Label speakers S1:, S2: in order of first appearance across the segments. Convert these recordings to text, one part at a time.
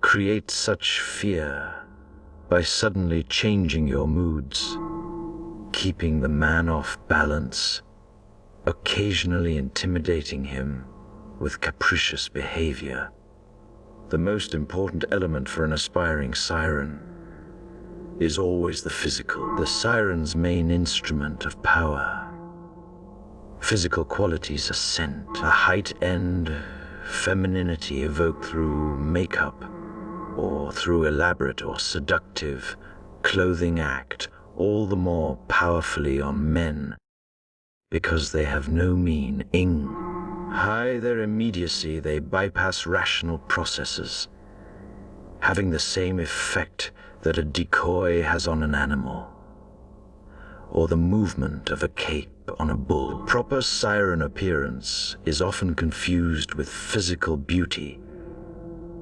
S1: create such fear by suddenly changing your moods, keeping the man off balance, occasionally intimidating him with capricious behavior. The most important element for an aspiring siren is always the physical, the siren's main instrument of power. Physical qualities are scent, a height-end femininity evoked through makeup or through elaborate or seductive clothing act, all the more powerfully on men because they have no meaning. High their immediacy, they bypass rational processes, having the same effect that a decoy has on an animal, or the movement of a cape on a bull. Proper siren appearance is often confused with physical beauty,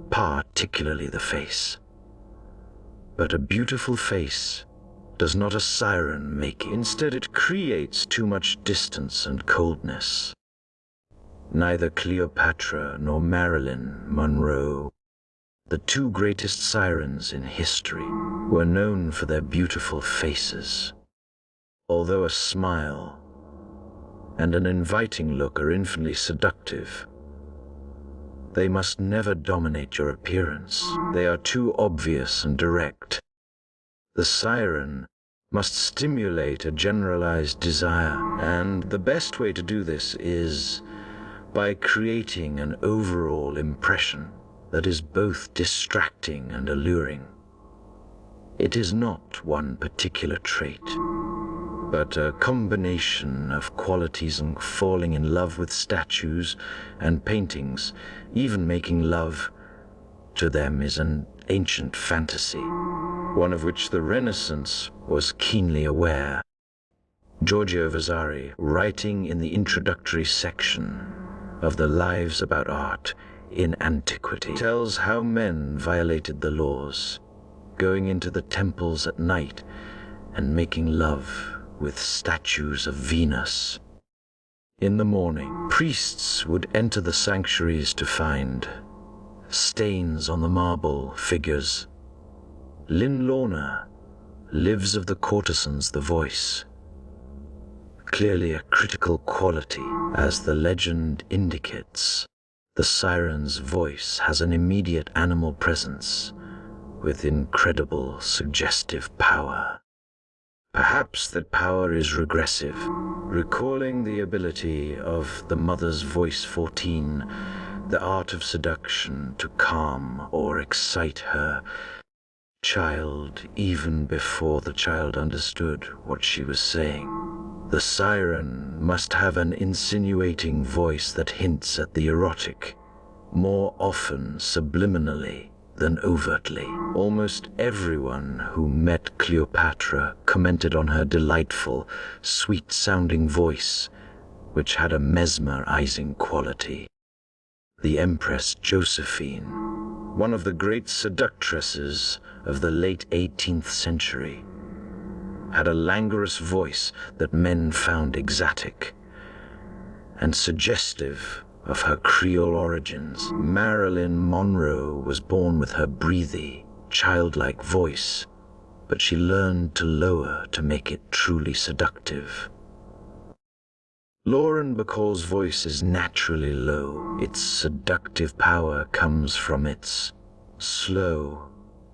S1: particularly the face. But a beautiful face does not a siren make. Instead, it creates too much distance and coldness. Neither Cleopatra nor Marilyn Monroe, the two greatest sirens in history, were known for their beautiful faces. Although a smile and an inviting look are infinitely seductive, they must never dominate your appearance. They are too obvious and direct. The siren must stimulate a generalized desire, and the best way to do this is by creating an overall impression that is both distracting and alluring. It is not one particular trait, but a combination of qualities, and falling in love with statues and paintings, even making love to them, is an ancient fantasy, one of which the Renaissance was keenly aware. Giorgio Vasari, writing in the introductory section of the Lives About Art in Antiquity, tells how men violated the laws, going into the temples at night and making love with statues of Venus. In the morning, priests would enter the sanctuaries to find stains on the marble figures. Lynn Lorna lives of the courtesans, the voice. Clearly a critical quality, as the legend indicates. The siren's voice has an immediate animal presence with incredible suggestive power. Perhaps that power is regressive, recalling the ability of the mother's voice 14, the art of seduction, to calm or excite her child even before the child understood what she was saying. The siren must have an insinuating voice that hints at the erotic, more often subliminally than overtly. Almost everyone who met Cleopatra commented on her delightful, sweet-sounding voice, which had a mesmerizing quality. The Empress Josephine, one of the great seductresses of the late 18th century, had a languorous voice that men found exotic and suggestive of her Creole origins. Marilyn Monroe was born with her breathy, childlike voice, but she learned to lower to make it truly seductive. Lauren Bacall's voice is naturally low. Its seductive power comes from its slow,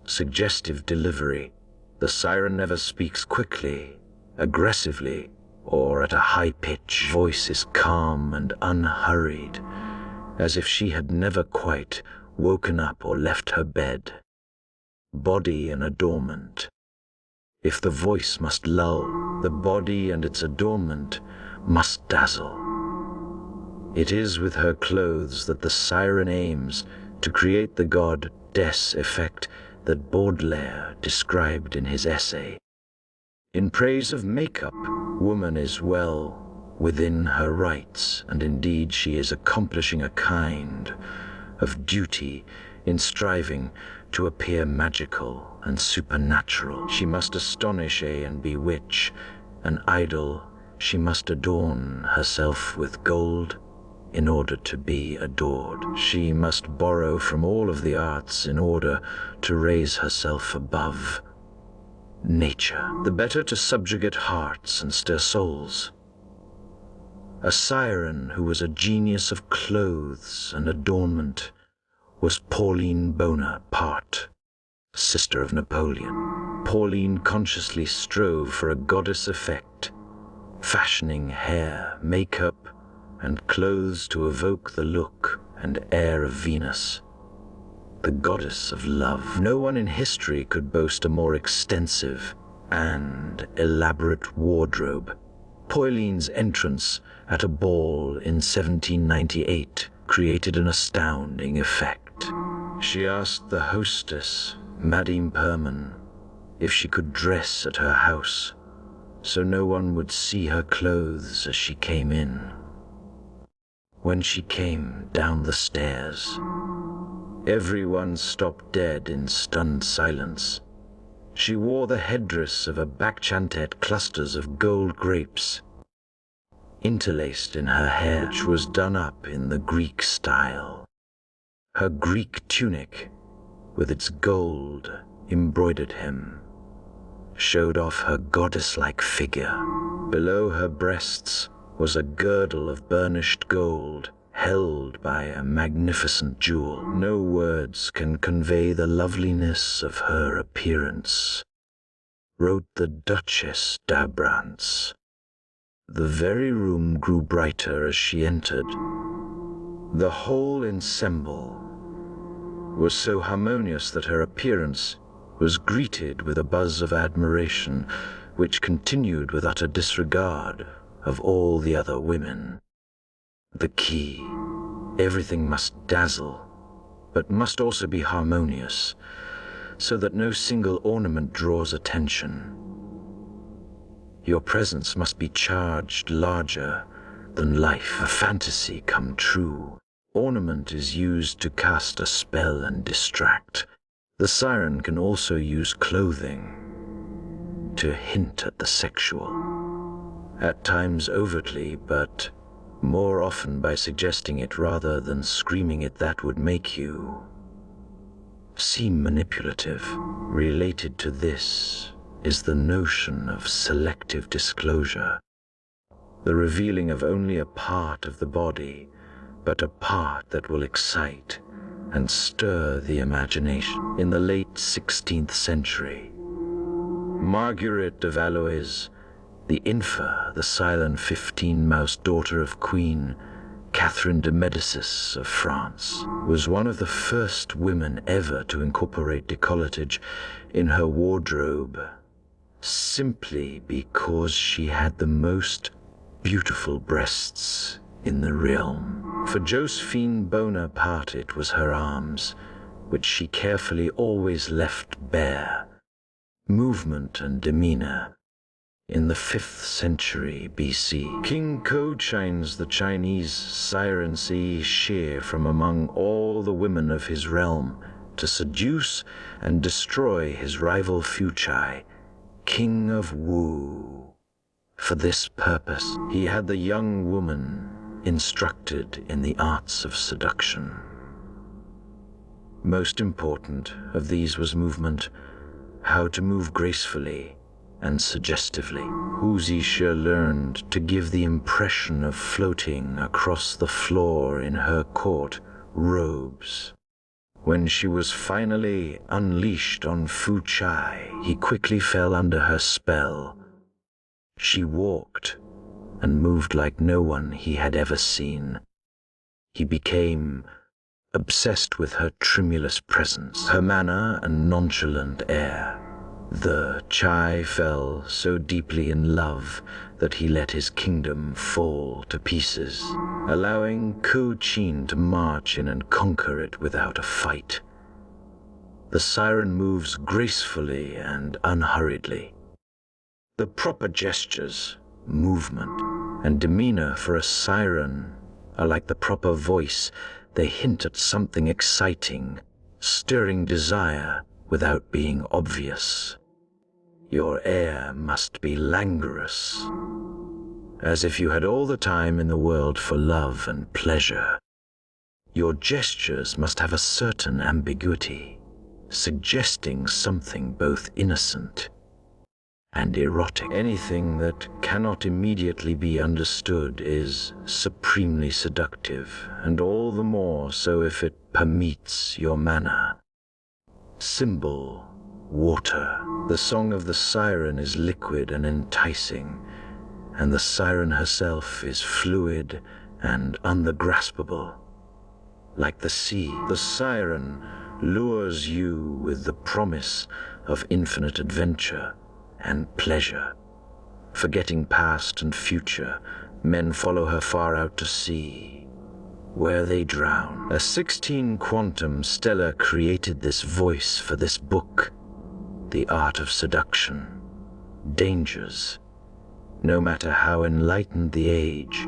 S1: suggestive delivery. The siren never speaks quickly, aggressively, or at a high pitch. Voice is calm and unhurried, as if she had never quite woken up or left her bed. Body an adornment. If the voice must lull, the body and its adornment must dazzle. It is with her clothes that the siren aims to create the goddess effect that Baudelaire described in his essay. In praise of makeup, woman is well within her rights, and indeed she is accomplishing a kind of duty in striving to appear magical and supernatural. She must astonish and bewitch an idol. She must adorn herself with gold, in order to be adored. She must borrow from all of the arts in order to raise herself above nature, the better to subjugate hearts and stir souls. A siren who was a genius of clothes and adornment was Pauline Bonaparte, sister of Napoleon. Pauline consciously strove for a goddess effect, fashioning hair, makeup, and clothes to evoke the look and air of Venus, the goddess of love. No one in history could boast a more extensive and elaborate wardrobe. Pauline's entrance at a ball in 1798 created an astounding effect. She asked the hostess, Madame Perman, if she could dress at her house, so no one would see her clothes as she came in. When she came down the stairs, everyone stopped dead in stunned silence. She wore the headdress of a Bacchantet, clusters of gold grapes interlaced in her hair, which was done up in the Greek style. Her Greek tunic, with its gold embroidered hem, showed off her goddess-like figure. Below her breasts was a girdle of burnished gold, held by a magnificent jewel. No words can convey the loveliness of her appearance, wrote the Duchess d'Abrantz. The very room grew brighter as she entered. The whole ensemble was so harmonious that her appearance was greeted with a buzz of admiration, which continued with utter disregard of all the other women. The key: everything must dazzle, but must also be harmonious, so that no single ornament draws attention. Your presence must be charged larger than life, a fantasy come true. Ornament is used to cast a spell and distract. The siren can also use clothing to hint at the sexual, at times overtly, but more often by suggesting it rather than screaming it. That would make you seem manipulative. Related to this is the notion of selective disclosure, the revealing of only a part of the body, but a part that will excite and stir the imagination. In the late 16th century, Marguerite de Valois, the Infant, the silent 15-mouse daughter of Queen Catherine de Medicis of France, was one of the first women ever to incorporate décolletage in her wardrobe, simply because she had the most beautiful breasts in the realm. For Josephine Bonaparte it was her arms, which she carefully always left bare. Movement and demeanor. In the 5th century BC, King Ko-Chines the Chinese siren Yi Shi from among all the women of his realm to seduce and destroy his rival Fuchai, King of Wu. For this purpose, he had the young woman instructed in the arts of seduction. Most important of these was movement, how to move gracefully and suggestively. Hu Zixi learned to give the impression of floating across the floor in her court robes. When she was finally unleashed on Fuchai, he quickly fell under her spell. She walked and moved like no one he had ever seen. He became obsessed with her tremulous presence, her manner and nonchalant air. The Chai fell so deeply in love that he let his kingdom fall to pieces, allowing Ko-Chin to march in and conquer it without a fight. The siren moves gracefully and unhurriedly. The proper gestures, movement, and demeanor for a siren are like the proper voice. They hint at something exciting, stirring desire without being obvious. Your air must be languorous as if you had all the time in the world for love and pleasure. Your gestures must have a certain ambiguity, suggesting something both innocent and erotic. Anything that cannot immediately be understood is supremely seductive, and all the more so if it permeates your manner. Symbol: water. The song of the siren is liquid and enticing, and the siren herself is fluid and ungraspable. Like the sea, the siren lures you with the promise of infinite adventure and pleasure. Forgetting past and future, men follow her far out to sea, where they drown. A 16 quantum Stella created this voice for this book, The Art of Seduction. Dangers, no matter how enlightened the age.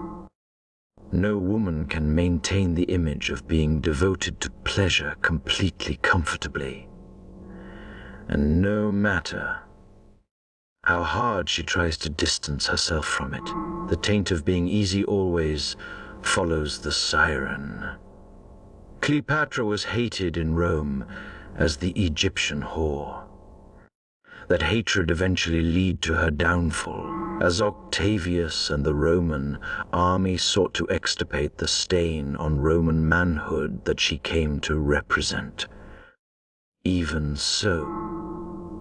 S1: No woman can maintain the image of being devoted to pleasure completely comfortably. And no matter how hard she tries to distance herself from it, the taint of being easy always follows the siren. Cleopatra was hated in Rome as the Egyptian whore. That hatred eventually led to her downfall, as Octavius and the Roman army sought to extirpate the stain on Roman manhood that she came to represent. Even so,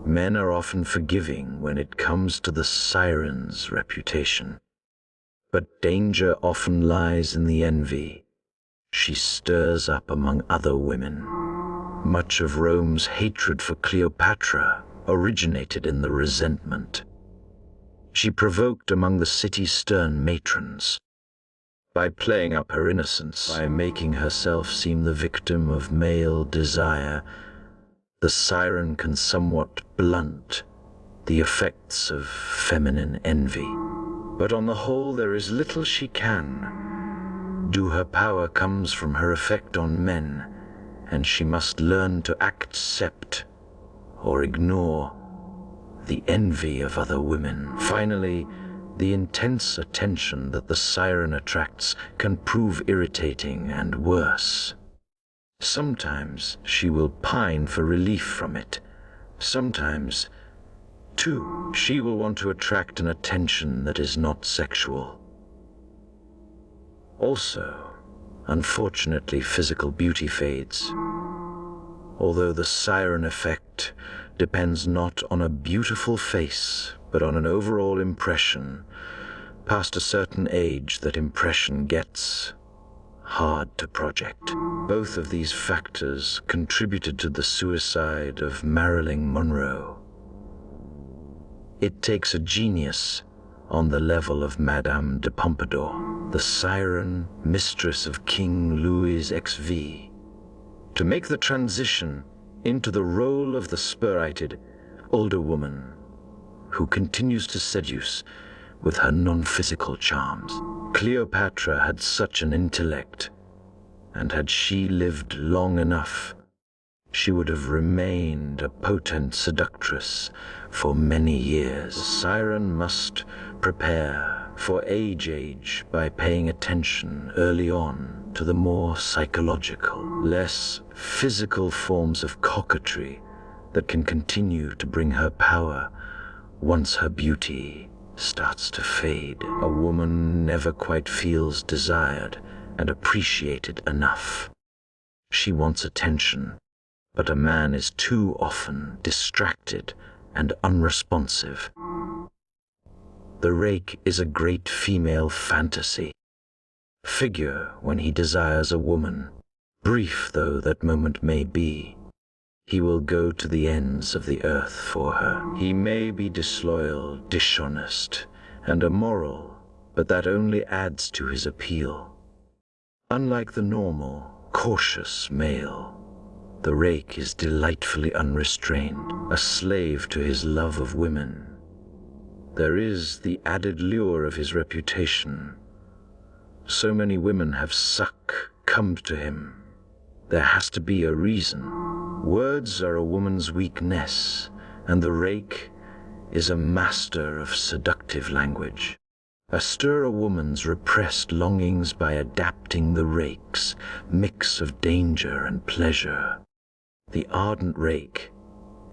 S1: men are often forgiving when it comes to the siren's reputation. But danger often lies in the envy she stirs up among other women. Much of Rome's hatred for Cleopatra originated in the resentment she provoked among the city's stern matrons. By playing up her innocence, by making herself seem the victim of male desire, the siren can somewhat blunt the effects of feminine envy. But on the whole, there is little she can do. Her power comes from her effect on men, and she must learn to accept or ignore the envy of other women. Finally, the intense attention that the siren attracts can prove irritating and worse. Sometimes she will pine for relief from it. Sometimes, too, she will want to attract an attention that is not sexual. Also, unfortunately, physical beauty fades. Although the siren effect depends not on a beautiful face, but on an overall impression, past a certain age that impression gets hard to project. Both of these factors contributed to the suicide of Marilyn Monroe. It takes a genius on the level of Madame de Pompadour, the siren mistress of King Louis XV, to make the transition into the role of the spirited older woman who continues to seduce with her non-physical charms. Cleopatra had such an intellect, and had she lived long enough, she would have remained a potent seductress for many years. The siren must prepare for age by paying attention early on to the more psychological, less physical forms of coquetry that can continue to bring her power once her beauty starts to fade. A woman never quite feels desired and appreciated enough. She wants attention, but a man is too often distracted and unresponsive. The rake is a great female fantasy figure when he desires a woman. Brief though that moment may be, he will go to the ends of the earth for her. He may be disloyal, dishonest, and immoral, but that only adds to his appeal. Unlike the normal, cautious male, the rake is delightfully unrestrained, a slave to his love of women. There is the added lure of his reputation. So many women have succumbed to him. There has to be a reason. Words are a woman's weakness, and the rake is a master of seductive language. Astir a woman's repressed longings by adapting the rake's mix of danger and pleasure. The ardent rake,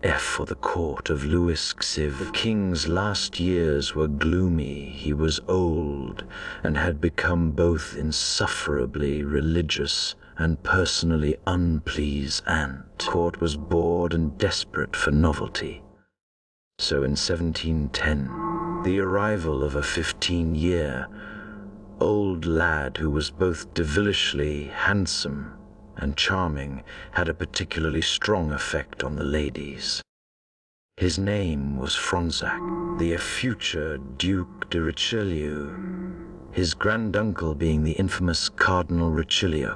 S1: F for the court of Louis Xiv. The king's last years were gloomy. He was old and had become both insufferably religious and personally unpleased. Court was bored and desperate for novelty. So in 1710, the arrival of a 15-year-old lad who was both devilishly handsome and charming had a particularly strong effect on the ladies. His name was Fronsac, the future Duke de Richelieu, his granduncle being the infamous Cardinal Richelieu.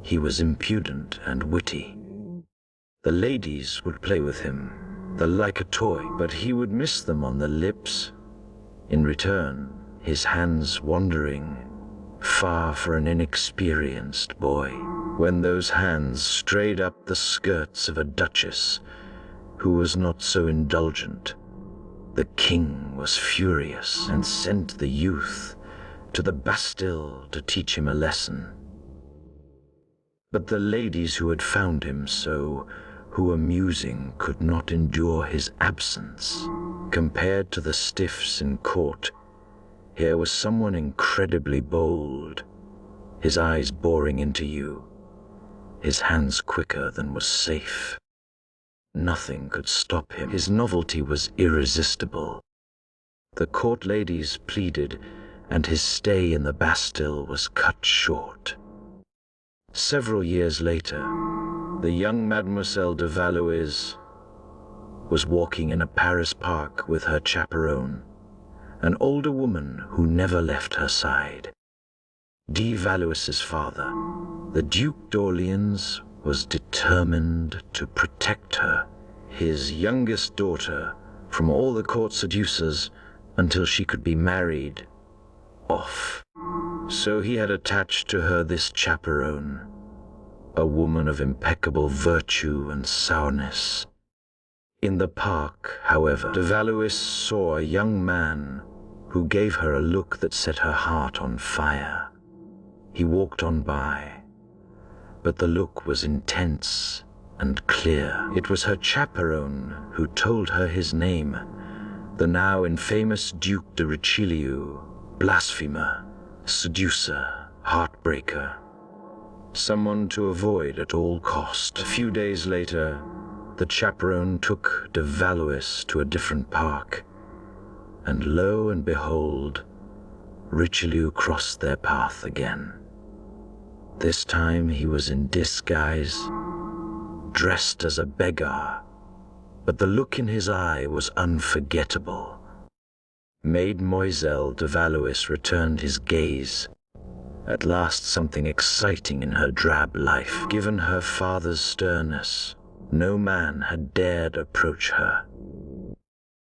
S1: He was impudent and witty. The ladies would play with him, like a toy, but he would miss them on the lips. In return, his hands wandering far for an inexperienced boy, when those hands strayed up the skirts of a duchess who was not so indulgent. The king was furious and sent the youth to the Bastille to teach him a lesson. But the ladies who had found him so amusing could not endure his absence. Compared to the stiffs in court, here was someone incredibly bold, his eyes boring into you, his hands quicker than was safe. Nothing could stop him. His novelty was irresistible. The court ladies pleaded, and his stay in the Bastille was cut short. Several years later, the young Mademoiselle de Valois was walking in a Paris park with her chaperone, an older woman who never left her side. De Valois's father, the Duke d'Orléans, was determined to protect her, his youngest daughter, from all the court seducers until she could be married off. So he had attached to her this chaperone, a woman of impeccable virtue and sourness. In the park, however, de Valois saw a young man who gave her a look that set her heart on fire. He walked on by, but the look was intense and clear. It was her chaperone who told her his name, the now infamous Duke de Richelieu, blasphemer, seducer, heartbreaker, someone to avoid at all cost. A few days later, the chaperone took de Valois to a different park, and lo and behold, Richelieu crossed their path again. This time he was in disguise, dressed as a beggar, but the look in his eye was unforgettable. Mademoiselle de Valois returned his gaze. At last something exciting in her drab life. Given her father's sternness, no man had dared approach her.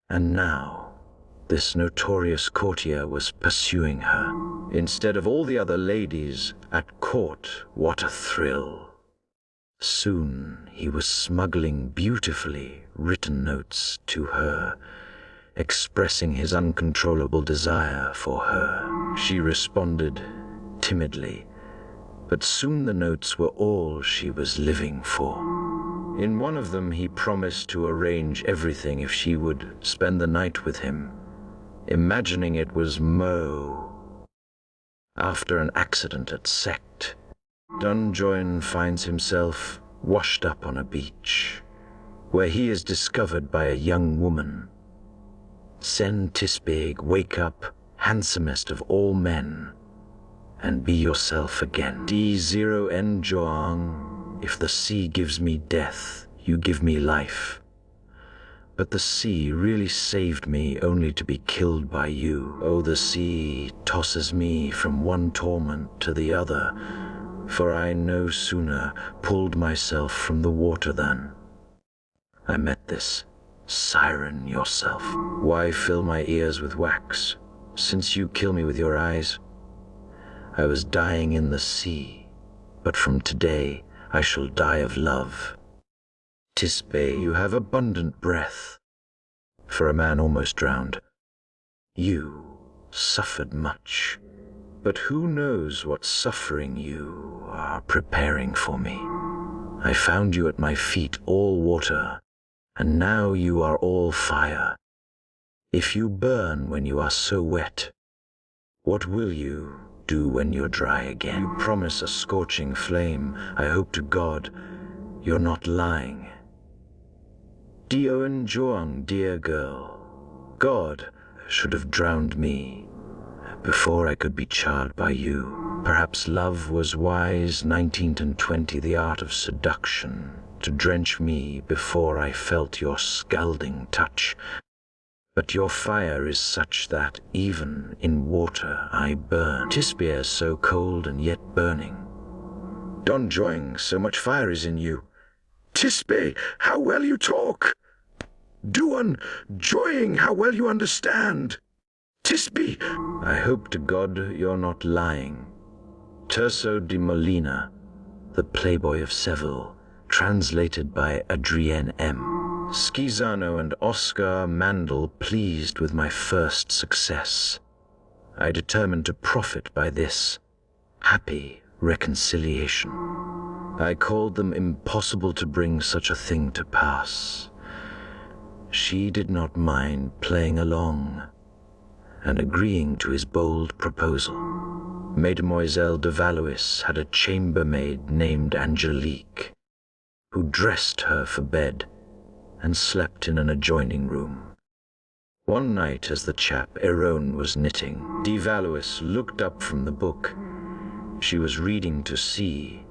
S1: And now, this notorious courtier was pursuing her. Instead of all the other ladies at court, what a thrill! Soon he was smuggling beautifully written notes to her, expressing his uncontrollable desire for her. She responded timidly, but soon the notes were all she was living for. In one of them he promised to arrange everything if she would spend the night with him, imagining it was Meaux. After an accident at Sect, Dunjoin finds himself washed up on a beach, where he is discovered by a young woman. Sen Tisbeg, wake up, handsomest of all men, and be yourself again. D0N Joang, if the sea gives me death, you give me life. But the sea really saved me only to be killed by you. Oh, the sea tosses me from one torment to the other, for I no sooner pulled myself from the water than I met this siren yourself. Why fill my ears with wax, since you kill me with your eyes? I was dying in the sea, but from today I shall die of love. Tisbe, you have abundant breath for a man almost drowned. You suffered much, but who knows what suffering you are preparing for me? I found you at my feet all water, and now you are all fire. If you burn when you are so wet, what will you do when you're dry again? You promise a scorching flame. I hope to God you're not lying. Dioen Joang, dear girl, God should have drowned me before I could be charred by you. Perhaps love was wise, 19 and 20, the art of seduction, to drench me before I felt your scalding touch. But your fire is such that even in water I burn. Tisbe is so cold and yet burning. Don Joang, so much fire is in you. Tisbe, how well you talk! Duan Joang, how well you understand! Tisbe! I hope to God you're not lying. Terso de Molina, the Playboy of Seville, translated by Adrienne M. Schizano and Oscar Mandel pleased with my first success. I determined to profit by this happy reconciliation. I called them impossible to bring such a thing to pass. She did not mind playing along and agreeing to his bold proposal. Mademoiselle de Valois had a chambermaid named Angelique, who dressed her for bed and slept in an adjoining room. One night, as the chap Erone was knitting, de Valois looked up from the book she was reading to see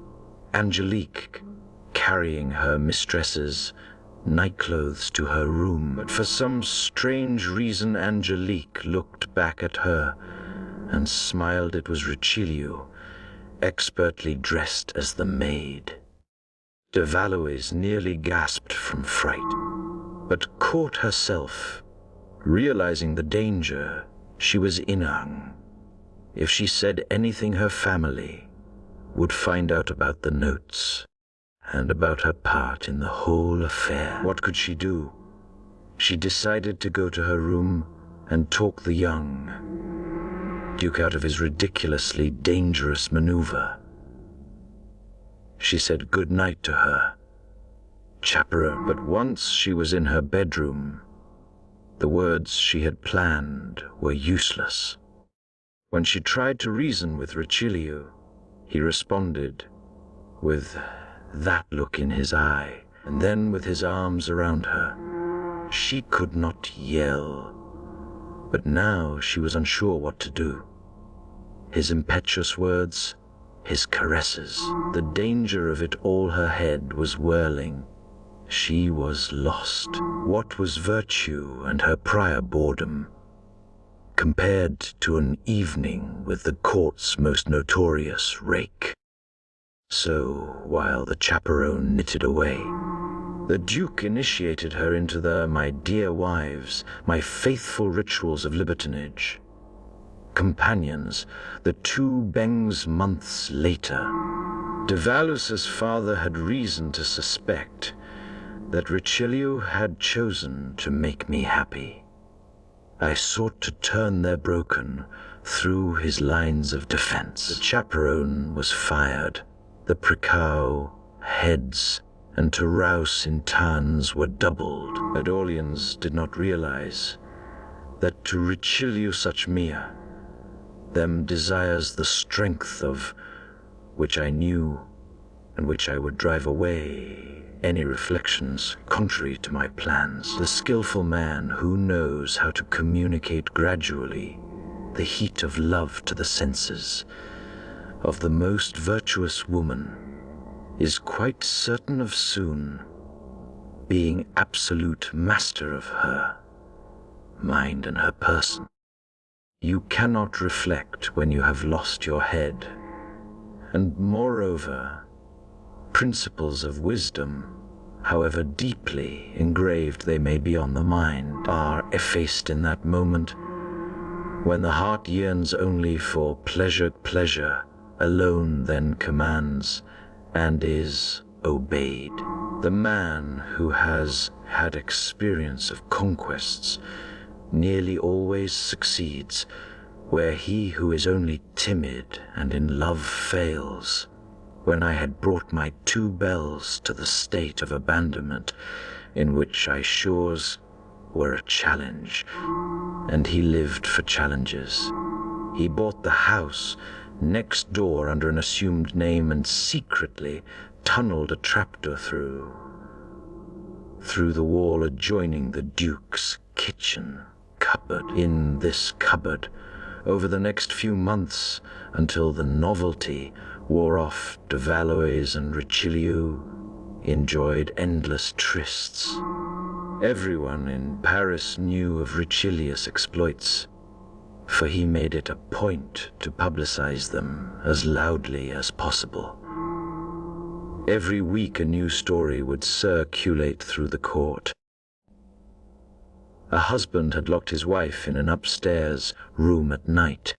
S1: Angelique carrying her mistress's nightclothes to her room. But for some strange reason, Angelique looked back at her and smiled. It was Richelieu, expertly dressed as the maid. De Valois nearly gasped from fright, but caught herself, realizing the danger she was in. If she said anything, her family would find out about the notes and about her part in the whole affair. What could she do? She decided to go to her room and talk the young Duke out of his ridiculously dangerous maneuver. She said good night to her chaperone, but once she was in her bedroom, the words she had planned were useless. When she tried to reason with Richelieu, he responded with that look in his eye, and then with his arms around her. She could not yell, but now she was unsure what to do. His impetuous words, his caresses, the danger of it all. Her head was whirling. She was lost. What was virtue and her prior boredom compared to an evening with the court's most notorious rake? So, while the chaperone knitted away, the Duke initiated her into the my dear wives, my faithful rituals of libertinage. Companions, the 2 Bengs months later, de Valois's father had reason to suspect that Richelieu had chosen to make me happy. I sought to turn their broken through his lines of defense. The chaperone was fired. The Prichau, heads, and Toraus in Tans were doubled. But Orleans did not realize that to Richelieu such mere them desires the strength of which I knew, and which I would drive away any reflections contrary to my plans. The skillful man who knows how to communicate gradually the heat of love to the senses of the most virtuous woman is quite certain of soon being absolute master of her mind and her person. You cannot reflect when you have lost your head, and moreover, principles of wisdom, however deeply engraved they may be on the mind, are effaced in that moment when the heart yearns only for pleasure. Pleasure alone then commands and is obeyed. The man who has had experience of conquests nearly always succeeds where he who is only timid and in love fails, when I had brought my 2 bells to the state of abandonment, in which I shores were a challenge, and he lived for challenges. He bought the house next door under an assumed name and secretly tunneled a trapdoor through the wall adjoining the Duke's kitchen cupboard. In this cupboard, over the next few months, until the novelty wore off, de Valois and Richelieu enjoyed endless trysts. Everyone in Paris knew of Richelieu's exploits, for he made it a point to publicize them as loudly as possible. Every week a new story would circulate through the court. A husband had locked his wife in an upstairs room at night,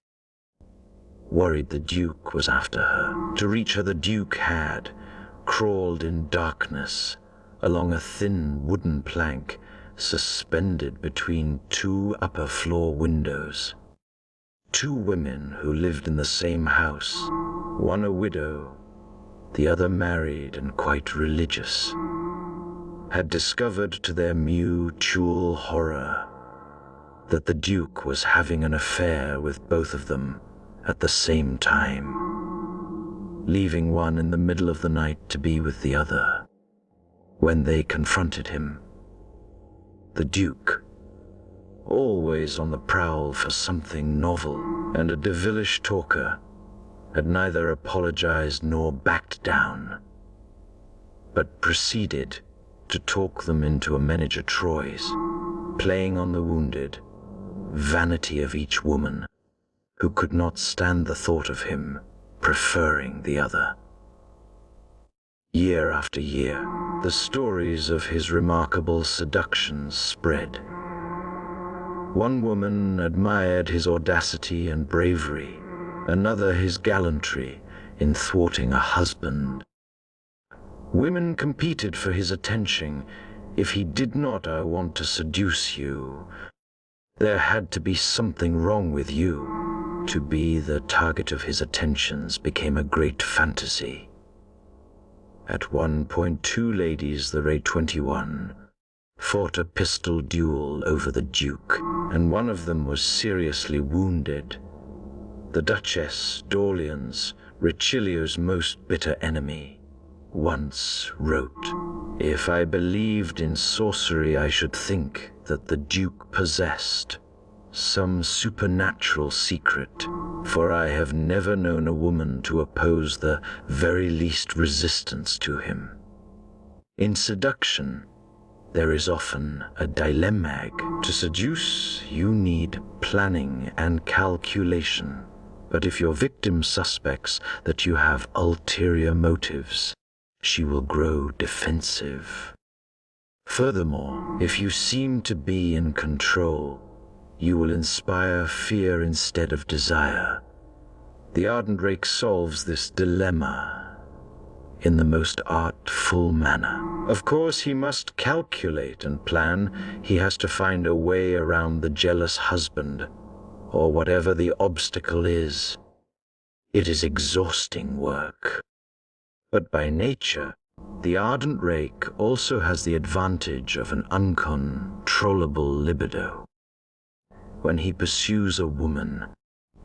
S1: worried the Duke was after her. To reach her, the Duke had crawled in darkness along a thin wooden plank suspended between 2 upper-floor windows. 2 women who lived in the same house, one a widow, the other married and quite religious, had discovered to their mutual horror that the Duke was having an affair with both of them at the same time, leaving one in the middle of the night to be with the other. When they confronted him, the Duke, always on the prowl for something novel and a devilish talker, had neither apologized nor backed down, but proceeded to talk them into a miniature Troyes, playing on the wounded vanity of each woman who could not stand the thought of him preferring the other. Year after year, the stories of his remarkable seductions spread. One woman admired his audacity and bravery, another his gallantry in thwarting a husband. Women competed for his attention. If he did not want to seduce you, there had to be something wrong with you. To be the target of his attentions became a great fantasy. At one point, 2 ladies, the Ray 21, fought a pistol duel over the Duke, and one of them was seriously wounded. The Duchess d'Orléans, Richelieu's most bitter enemy, once wrote, "If I believed in sorcery, I should think that the Duke possessed some supernatural secret, for I have never known a woman to oppose the very least resistance to him." In seduction, there is often a dilemma. To seduce, you need planning and calculation. But if your victim suspects that you have ulterior motives, she will grow defensive. Furthermore, if you seem to be in control, you will inspire fear instead of desire. The ardent rake solves this dilemma in the most artful manner. Of course, he must calculate and plan. He has to find a way around the jealous husband, or whatever the obstacle is. It is exhausting work. But by nature, the ardent rake also has the advantage of an uncontrollable libido. When he pursues a woman,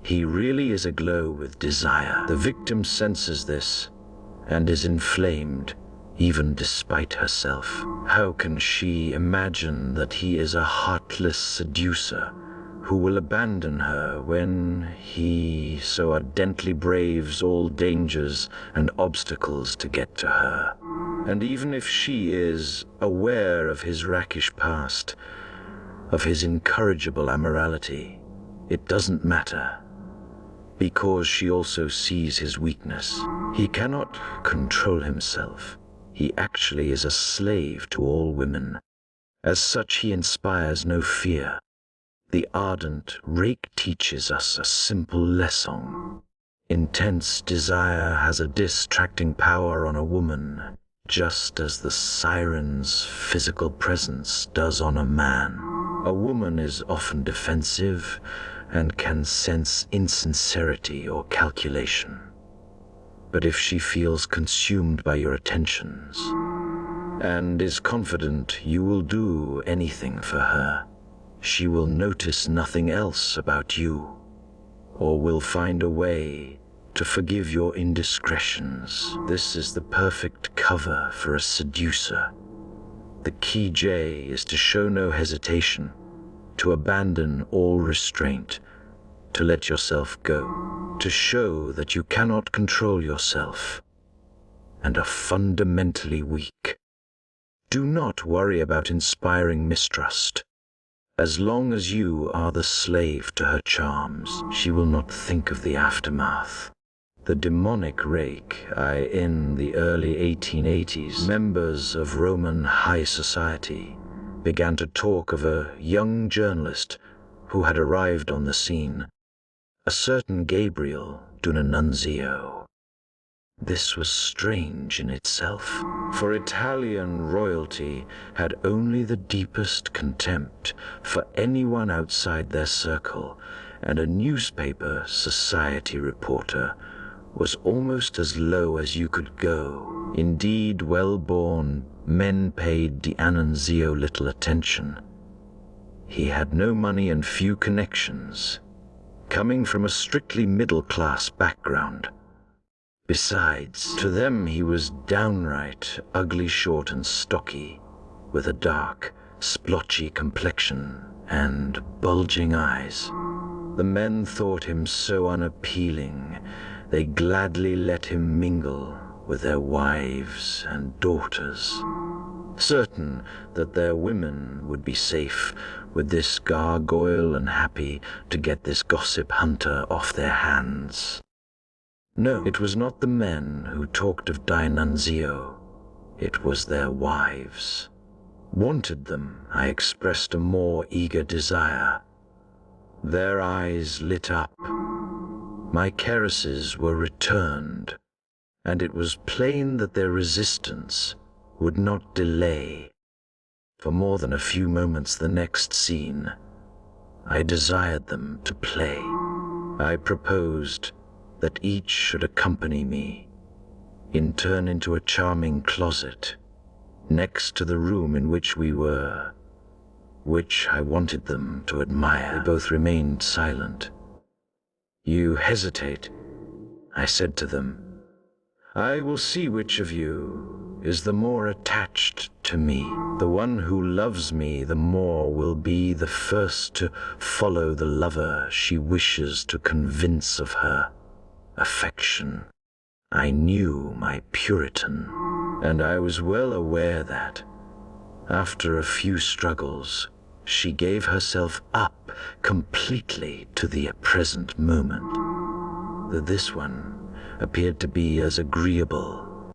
S1: he really is aglow with desire. The victim senses this and is inflamed, even despite herself. How can she imagine that he is a heartless seducer who will abandon her when he so ardently braves all dangers and obstacles to get to her? And even if she is aware of his rakish past, of his incorrigible amorality, it doesn't matter, because she also sees his weakness. He cannot control himself. He actually is a slave to all women. As such, he inspires no fear. The ardent rake teaches us a simple lesson. Intense desire has a distracting power on a woman, just as the siren's physical presence does on a man. A woman is often defensive, and can sense insincerity or calculation. But if she feels consumed by your attentions and is confident you will do anything for her, she will notice nothing else about you, or will find a way to forgive your indiscretions. This is the perfect cover for a seducer. The key, J, is to show no hesitation, to abandon all restraint, to let yourself go, to show that you cannot control yourself and are fundamentally weak. Do not worry about inspiring mistrust. As long as you are the slave to her charms, she will not think of the aftermath. The demonic rake, in the early 1880s, members of Roman high society began to talk of a young journalist who had arrived on the scene, a certain Gabriel D'Annunzio. This was strange in itself, for Italian royalty had only the deepest contempt for anyone outside their circle, and a newspaper society reporter was almost as low as you could go. Indeed, well-born men paid D'Annunzio little attention. He had no money and few connections, coming from a strictly middle-class background. Besides, to them he was downright ugly, short and stocky, with a dark, splotchy complexion and bulging eyes. The men thought him so unappealing, they gladly let him mingle with their wives and daughters, certain that their women would be safe with this gargoyle and happy to get this gossip hunter off their hands. No, it was not the men who talked of D'Annunzio, it was their wives. Wanted them, I expressed a more eager desire. Their eyes lit up. My caresses were returned, and it was plain that their resistance would not delay. For more than a few moments the next scene, I desired them to play. I proposed that each should accompany me, in turn into a charming closet, next to the room in which we were, which I wanted them to admire. They both remained silent. You hesitate, I said to them. I will see which of you is the more attached to me. The one who loves me the more will be the first to follow the lover she wishes to convince of her affection. I knew my Puritan, and I was well aware that, after a few struggles, she gave herself up completely to the present moment. That this one appeared to be as agreeable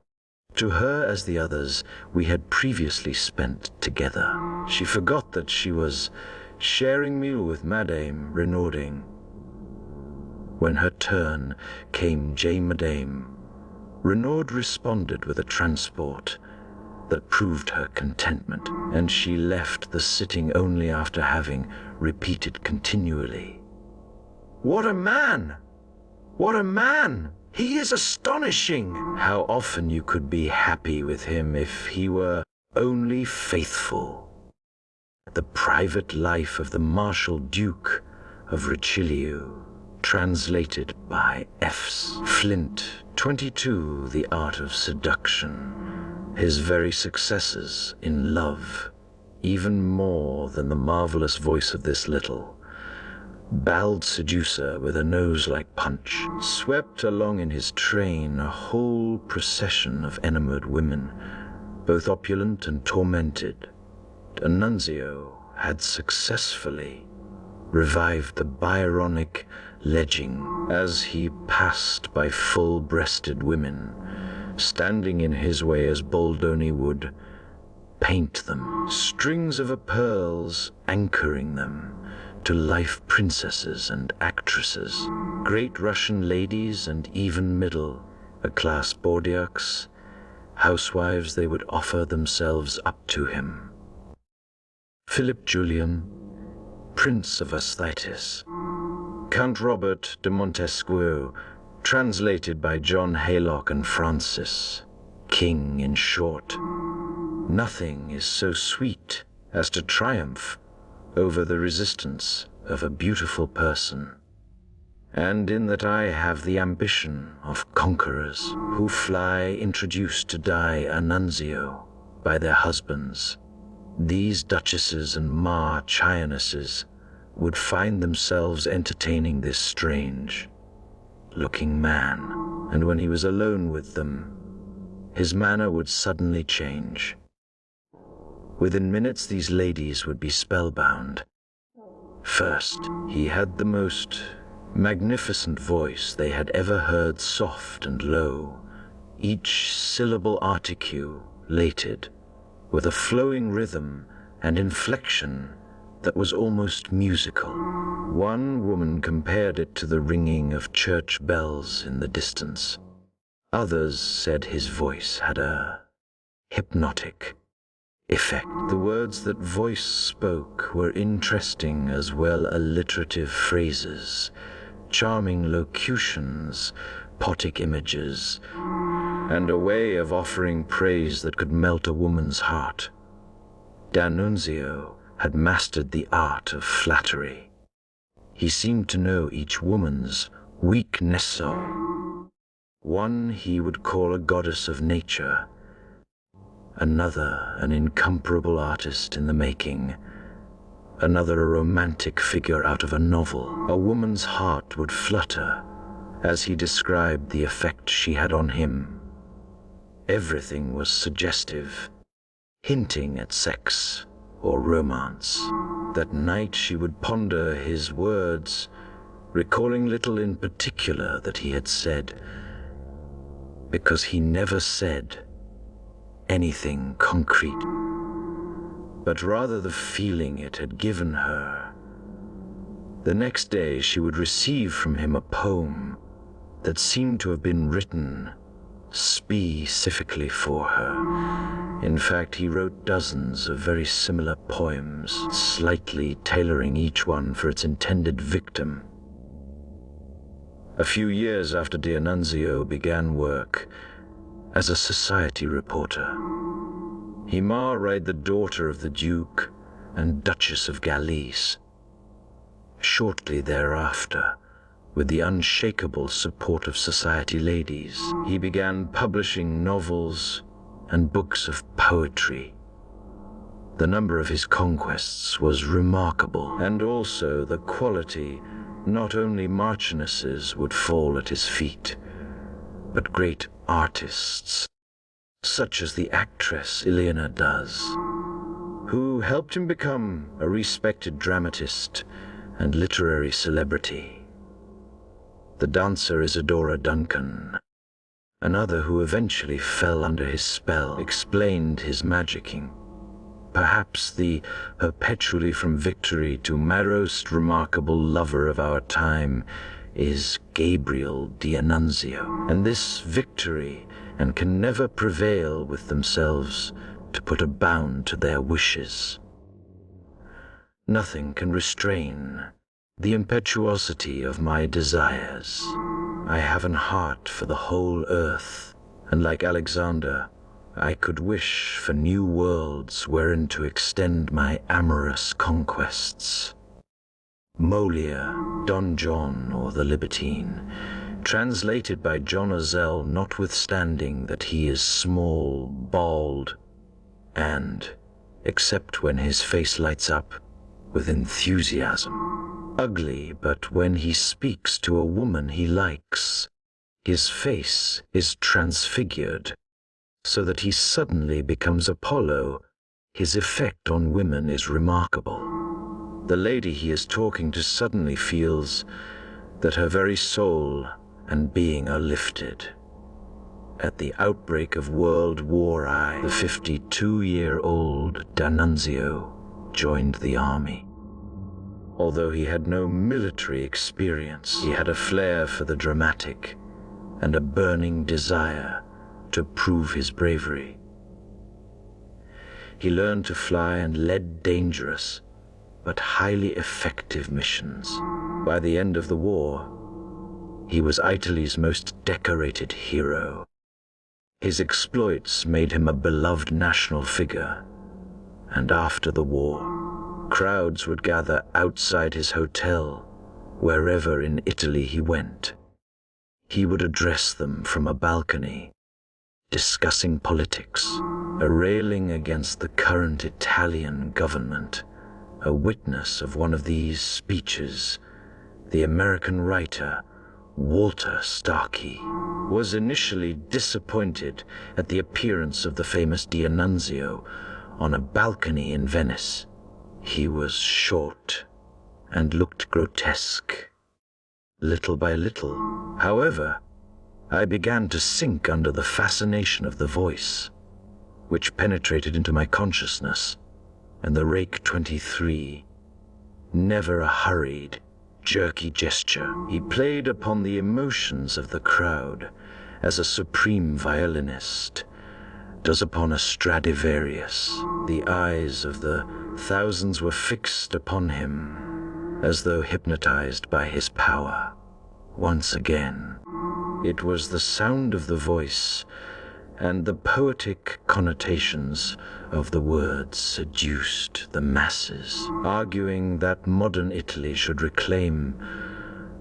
S1: to her as the others we had previously spent together. She forgot that she was sharing meal with Madame Renauding. When her turn came, Madame Renaud responded with a transport that proved her contentment, and she left the sitting only after having repeated continually, "What a man! What a man! He is astonishing! How often you could be happy with him if he were only faithful." The Private Life of the Marshal Duke of Richelieu, translated by F. Flint, 22, The Art of Seduction. His very successes in love, even more than the marvelous voice of this little, bald seducer with a nose like Punch, swept along in his train a whole procession of enamored women, both opulent and tormented. D'Annunzio had successfully revived the Byronic legend as he passed by full-breasted women, standing in his way as Boldoni would paint them, strings of pearls anchoring them to life princesses and actresses, great Russian ladies and even middle-class Bordeaux housewives. They would offer themselves up to him. Philip Julian, Prince of Asthitis, Count Robert de Montesquieu, translated by John Haylock and Francis. King, in short. Nothing is so sweet as to triumph over the resistance of a beautiful person. And in that I have the ambition of conquerors who fly introduced to die Annunzio by their husbands, these duchesses and marchionesses would find themselves entertaining this strange-looking man, and when he was alone with them, his manner would suddenly change. Within minutes these ladies would be spellbound. First, he had the most magnificent voice they had ever heard, soft and low, each syllable articulated, with a flowing rhythm and inflection that was almost musical. One woman compared it to the ringing of church bells in the distance. Others said his voice had a hypnotic effect. The words that voice spoke were interesting as well alliterative phrases, charming locutions, poetic images, and a way of offering praise that could melt a woman's heart. D'Annunzio had mastered the art of flattery. He seemed to know each woman's weakness. One he would call a goddess of nature, another an incomparable artist in the making, another a romantic figure out of a novel. A woman's heart would flutter as he described the effect she had on him. Everything was suggestive, hinting at sex or romance. That night she would ponder his words, recalling little in particular that he had said, because he never said anything concrete, but rather the feeling it had given her. The next day she would receive from him a poem that seemed to have been written specifically for her. In fact, he wrote dozens of very similar poems, slightly tailoring each one for its intended victim. A few years after D'Annunzio began work as a society reporter, he married the daughter of the Duke and Duchess of Guise. Shortly thereafter, with the unshakable support of society ladies, he began publishing novels and books of poetry. The number of his conquests was remarkable, and also the quality. Not only marchionesses would fall at his feet, but great artists, such as the actress Ileana Does, who helped him become a respected dramatist and literary celebrity. The dancer Isadora Duncan, another who eventually fell under his spell, explained his magicking. Perhaps the perpetually from victory to most remarkable lover of our time is Gabriel D'Annunzio, and this victory and can never prevail with themselves to put a bound to their wishes. Nothing can restrain the impetuosity of my desires. I have an heart for the whole earth, and like Alexander, I could wish for new worlds wherein to extend my amorous conquests. Molière, Don John, or the Libertine, translated by John Ozell, notwithstanding that he is small, bald, and, except when his face lights up with enthusiasm, ugly, but when he speaks to a woman he likes, his face is transfigured, so that he suddenly becomes Apollo. His effect on women is remarkable. The lady he is talking to suddenly feels that her very soul and being are lifted. At the outbreak of World War I, the 52-year-old D'Annunzio joined the army. Although he had no military experience, he had a flair for the dramatic and a burning desire to prove his bravery. He learned to fly and led dangerous, but highly effective missions. By the end of the war, he was Italy's most decorated hero. His exploits made him a beloved national figure, and after the war, crowds would gather outside his hotel wherever in Italy he went. He would address them from a balcony, discussing politics, railing against the current Italian government. A witness of one of these speeches, the American writer Walter Starkey, was initially disappointed at the appearance of the famous D'Annunzio on a balcony in Venice. He was short and looked grotesque. Little by little, however, I began to sink under the fascination of the voice, which penetrated into my consciousness, and the Rake 23, never a hurried, jerky gesture. He played upon the emotions of the crowd as a supreme violinist does upon a Stradivarius. The eyes of the thousands were fixed upon him, as though hypnotized by his power. Once again, it was the sound of the voice and the poetic connotations of the words seduced the masses, arguing that modern Italy should reclaim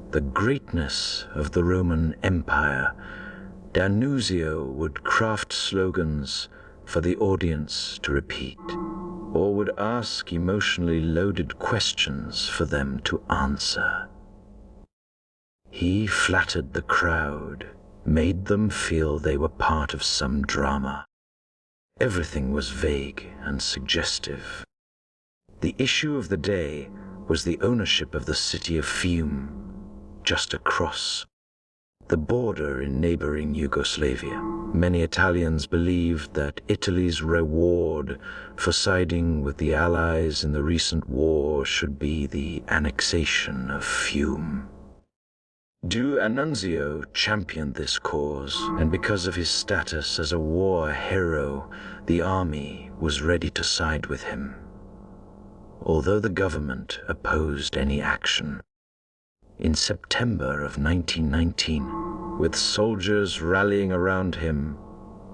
S1: the greatness of the Roman Empire. D'Annunzio would craft slogans for the audience to repeat, or would ask emotionally loaded questions for them to answer. He flattered the crowd, made them feel they were part of some drama. Everything was vague and suggestive. The issue of the day was the ownership of the city of Fiume, just across the border in neighboring Yugoslavia. Many Italians believed that Italy's reward for siding with the Allies in the recent war should be the annexation of Fiume. D'Annunzio championed this cause, and because of his status as a war hero, the army was ready to side with him, although the government opposed any action. In September of 1919, with soldiers rallying around him,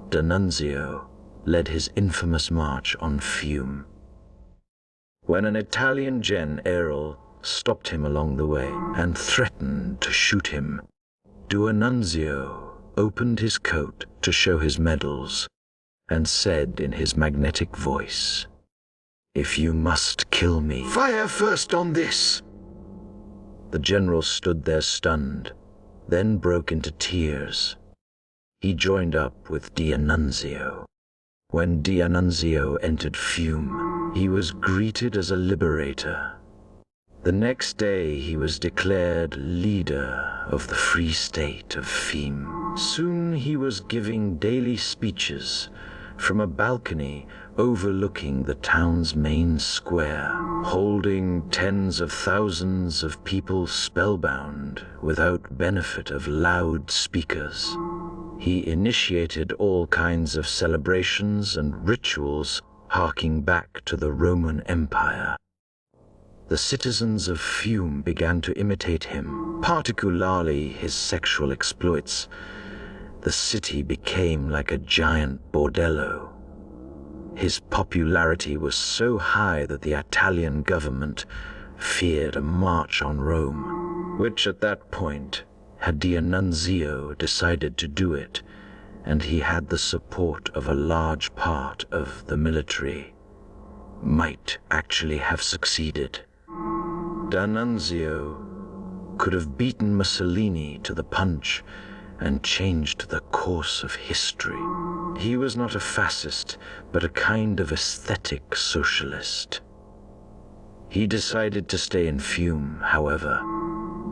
S1: D'Annunzio led his infamous march on Fiume. When an Italian general stopped him along the way and threatened to shoot him, D'Annunzio opened his coat to show his medals and said in his magnetic voice, "If you must kill me, fire first on this." The general stood there stunned, then broke into tears. He joined up with D'Annunzio. When D'Annunzio entered Fiume, he was greeted as a liberator. The next day he was declared leader of the Free State of Fiume. Soon he was giving daily speeches from a balcony overlooking the town's main square, holding tens of thousands of people spellbound without benefit of loud speakers. He initiated all kinds of celebrations and rituals harking back to the Roman Empire. The citizens of Fiume began to imitate him, particularly his sexual exploits. The city became like a giant bordello. His popularity was so high that the Italian government feared a march on Rome, which at that point, had D'Annunzio decided to do it, and he had the support of a large part of the military, might actually have succeeded. D'Annunzio could have beaten Mussolini to the punch and changed the course of history. He was not a fascist, but a kind of aesthetic socialist. He decided to stay in Fiume, however,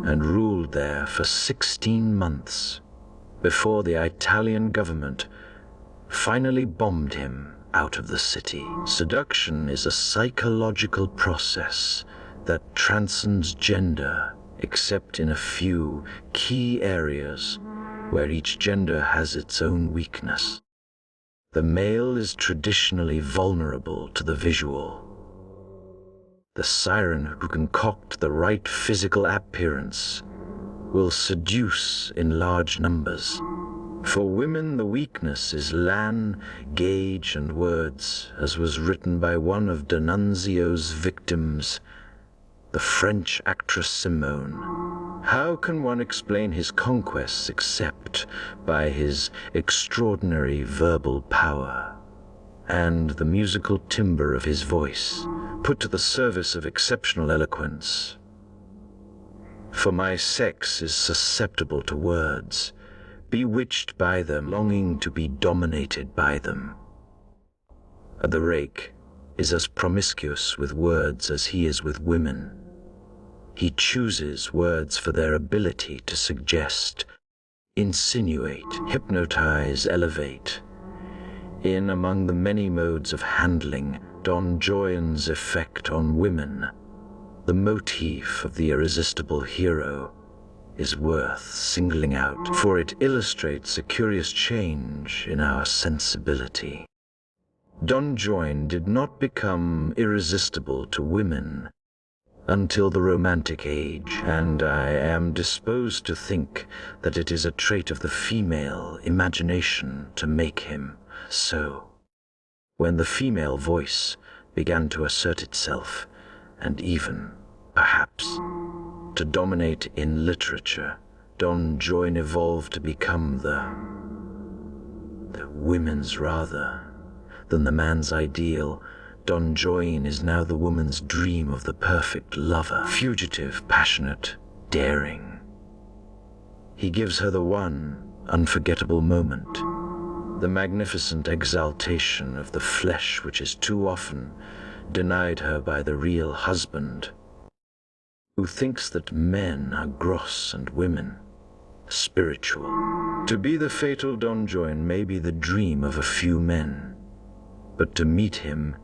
S1: and ruled there for 16 months before the Italian government finally bombed him out of the city. Seduction is a psychological process that transcends gender, except in a few key areas where each gender has its own weakness. The male is traditionally vulnerable to the visual. the siren who concoct the right physical appearance will seduce in large numbers. For women, the weakness is lan, gauge, and words, as was written by one of D'Annunzio's victims, the French actress Simone. How can one explain his conquests except by his extraordinary verbal power and the musical timbre of his voice, put to the service of exceptional eloquence? For my sex is susceptible to words, bewitched by them, longing to be dominated by them. The rake is as promiscuous with words as he is with women. He chooses words for their ability to suggest, insinuate, hypnotize, elevate. In among the many modes of handling Don Juan's effect on women, the motif of the irresistible hero is worth singling out, for it illustrates a curious change in our sensibility. Don Juan did not become irresistible to women until the Romantic Age, and I am disposed to think that it is a trait of the female imagination to make him so. When the female voice began to assert itself, and even, perhaps, to dominate in literature, Don Juan evolved to become the women's rather than the man's ideal. Don Juan is now the woman's dream of the perfect lover, fugitive, passionate, daring. He gives her the one unforgettable moment, the magnificent exaltation of the flesh which is too often denied her by the real husband, who thinks that men are gross and women spiritual. To be the fatal Don Juan may be the dream of a few men, but to meet him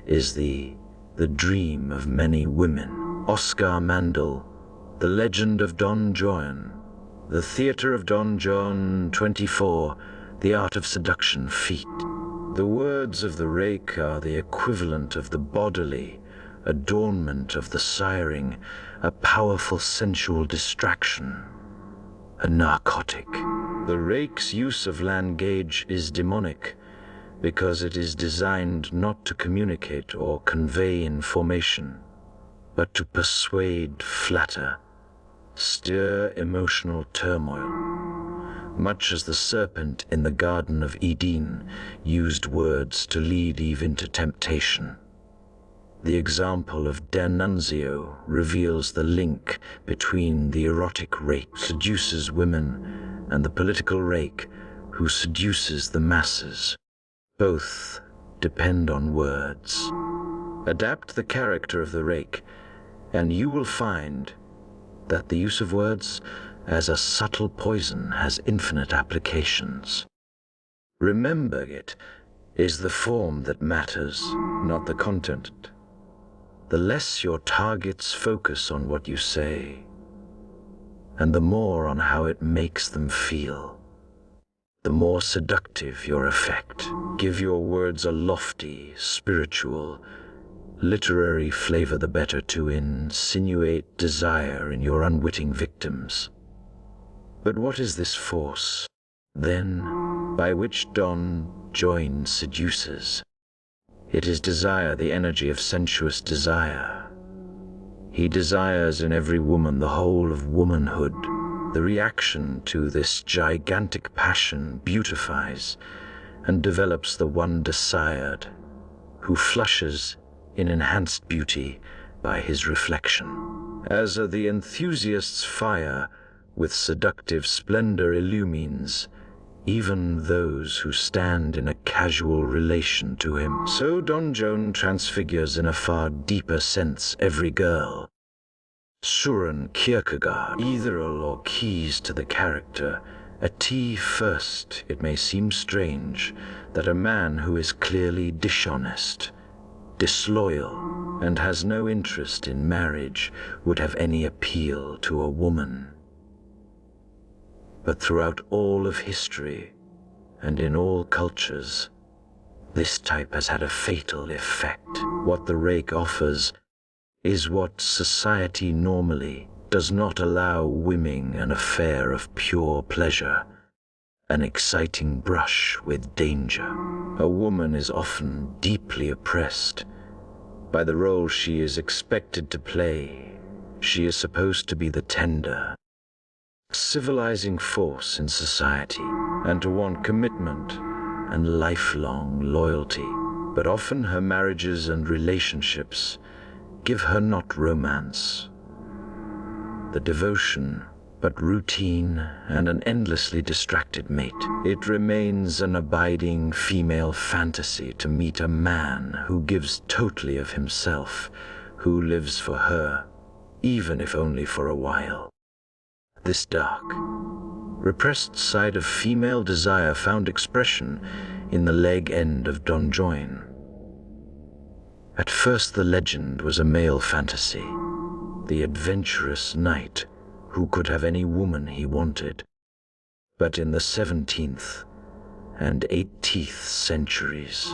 S1: is the dream of many women. Oscar Mandel, The Legend of Don Juan, The Theater of Don Juan 24, The Art of Seduction Feat. The words of the rake are the equivalent of the bodily adornment of the siring, a powerful sensual distraction, a narcotic. The rake's use of language is demonic because it is designed not to communicate or convey information, but to persuade, flatter, stir emotional turmoil, much as the serpent in the Garden of Eden used words to lead Eve into temptation. The example of D'Annunzio reveals the link between the erotic rake who seduces women and the political rake who seduces the masses. Both depend on words. Adapt the character of the rake, and you will find that the use of words as a subtle poison has infinite applications. Remember, it is the form that matters, not the content. The less your targets focus on what you say, and the more on how it makes them feel, the more seductive your effect. Give your words a lofty, spiritual, literary flavor, the better to insinuate desire in your unwitting victims. But what is this force, then, by which Don Juan seduces? It is desire, the energy of sensuous desire. He desires in every woman the whole of womanhood. The reaction to this gigantic passion beautifies and develops the one desired, who flushes in enhanced beauty by his reflection. As the enthusiast's fire with seductive splendor illumines even those who stand in a casual relation to him, so Don Juan transfigures in a far deeper sense every girl. Søren Kierkegaard, ethereal or keys to the character, a T first. It may seem strange that a man who is clearly dishonest, disloyal, and has no interest in marriage would have any appeal to a woman. But throughout all of history, and in all cultures, this type has had a fatal effect. What the rake offers is what society normally does not allow women: an affair of pure pleasure, an exciting brush with danger. A woman is often deeply oppressed by the role she is expected to play. She is supposed to be the tender, civilizing force in society, and to want commitment and lifelong loyalty. But often her marriages and relationships give her not romance, the devotion, but routine and an endlessly distracted mate. It remains an abiding female fantasy to meet a man who gives totally of himself, who lives for her, even if only for a while. This dark, repressed side of female desire found expression in the leg end of Don Juan. At first the legend was a male fantasy, the adventurous knight who could have any woman he wanted. But in the 17th and 18th centuries,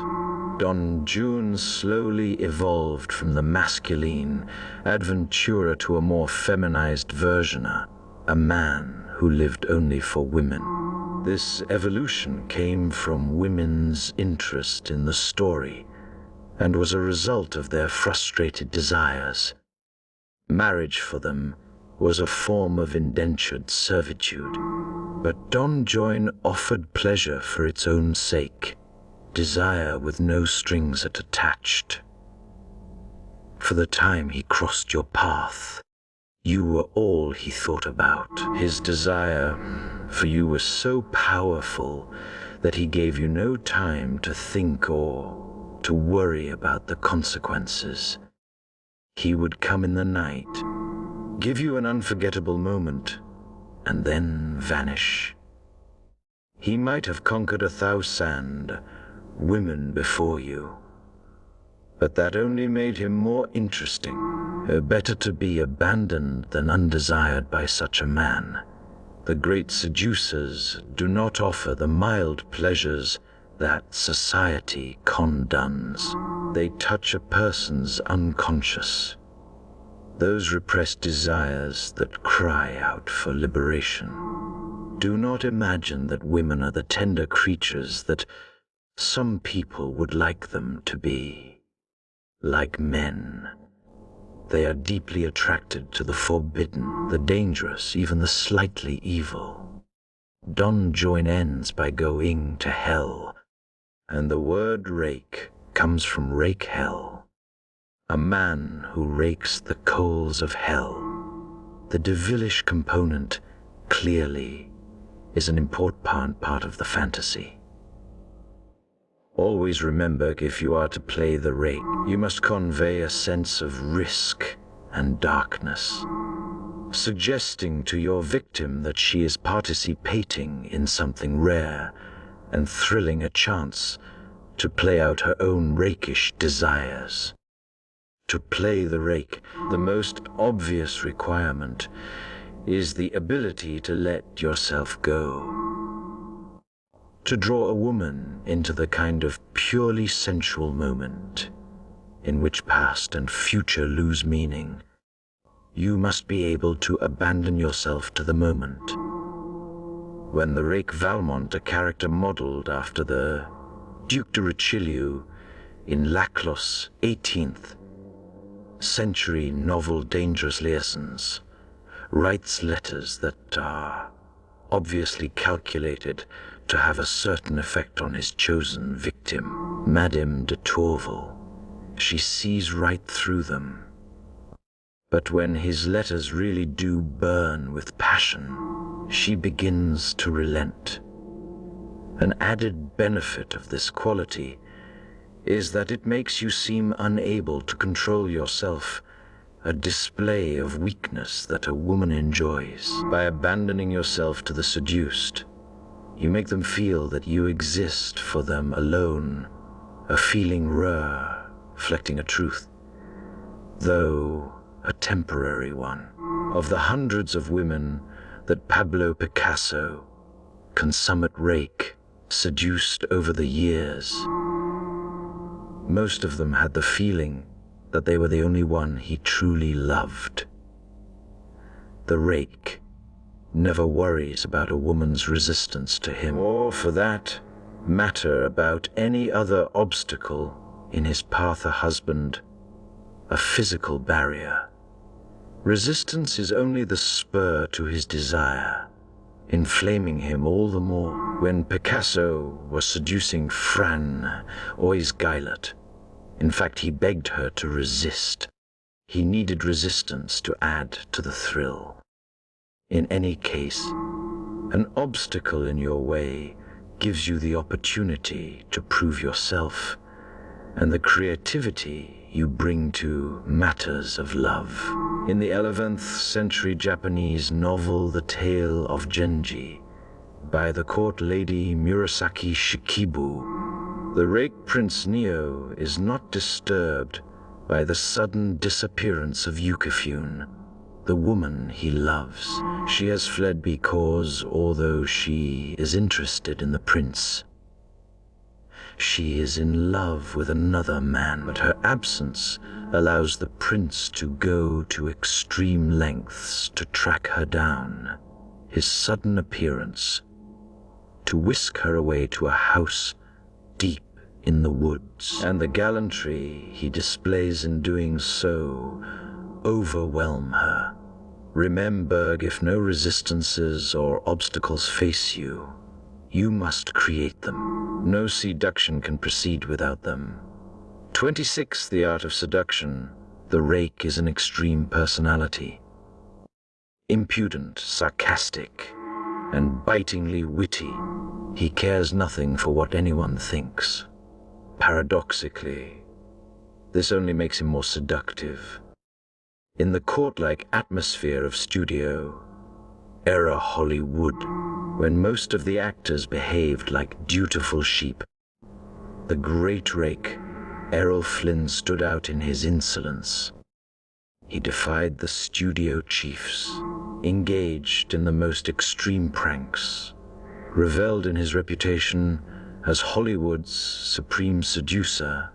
S1: Don Juan slowly evolved from the masculine adventurer to a more feminized version, a man who lived only for women. This evolution came from women's interest in the story and was a result of their frustrated desires. Marriage for them was a form of indentured servitude, but Don Juan offered pleasure for its own sake, desire with no strings attached. For the time he crossed your path, you were all he thought about. His desire for you was so powerful that he gave you no time to think or to worry about the consequences. He would come in the night, give you an unforgettable moment, and then vanish. He might have conquered 1,000 women before you, but that only made him more interesting. Better to be abandoned than undesired by such a man. The great seducers do not offer the mild pleasures that society condones. They touch a person's unconscious, those repressed desires that cry out for liberation. Do not imagine that women are the tender creatures that some people would like them to be. Like men, they are deeply attracted to the forbidden, the dangerous, even the slightly evil. Don Juan ends by going to hell, and the word rake comes from rake hell, a man who rakes the coals of hell. The devilish component, clearly, is an important part of the fantasy. Always remember, if you are to play the rake, you must convey a sense of risk and darkness, suggesting to your victim that she is participating in something rare and thrilling, a chance to play out her own rakish desires. To play the rake, the most obvious requirement is the ability to let yourself go, to draw a woman into the kind of purely sensual moment in which past and future lose meaning. You must be able to abandon yourself to the moment. When the rake Valmont, a character modeled after the Duc de Richelieu in Laclos' 18th century novel Dangerous Liaisons, writes letters that are obviously calculated to have a certain effect on his chosen victim, Madame de Tourvel. She sees right through them. But when his letters really do burn with passion, she begins to relent. An added benefit of this quality is that it makes you seem unable to control yourself, a display of weakness that a woman enjoys. By abandoning yourself to the seduced, you make them feel that you exist for them alone, a feeling rare, reflecting a truth, though a temporary one. Of the hundreds of women that Pablo Picasso, consummate rake, seduced over the years, most of them had the feeling that they were the only one he truly loved. The rake never worries about a woman's resistance to him, or for that matter about any other obstacle in his path, a husband, a physical barrier. Resistance is only the spur to his desire, inflaming him all the more. When Picasso was seducing Fran Oisgeilet, in fact, he begged her to resist. He needed resistance to add to the thrill. In any case, an obstacle in your way gives you the opportunity to prove yourself and the creativity you bring to matters of love. In the 11th century Japanese novel The Tale of Genji by the court lady Murasaki Shikibu, the rake Prince Neo is not disturbed by the sudden disappearance of Yukifune, the woman he loves. She has fled because, although she is interested in the prince, she is in love with another man, but her absence allows the prince to go to extreme lengths to track her down. His sudden appearance, to whisk her away to a house deep in the woods, and the gallantry he displays in doing so overwhelm her. Remember, if no resistances or obstacles face you, you must create them. No seduction can proceed without them. 26. The Art of Seduction. The rake is an extreme personality. Impudent, sarcastic, and bitingly witty, he cares nothing for what anyone thinks. Paradoxically, this only makes him more seductive. In the court-like atmosphere of studio-era Hollywood, when most of the actors behaved like dutiful sheep, the great rake, Errol Flynn, stood out in his insolence. He defied the studio chiefs, engaged in the most extreme pranks, reveled in his reputation as Hollywood's supreme seducer,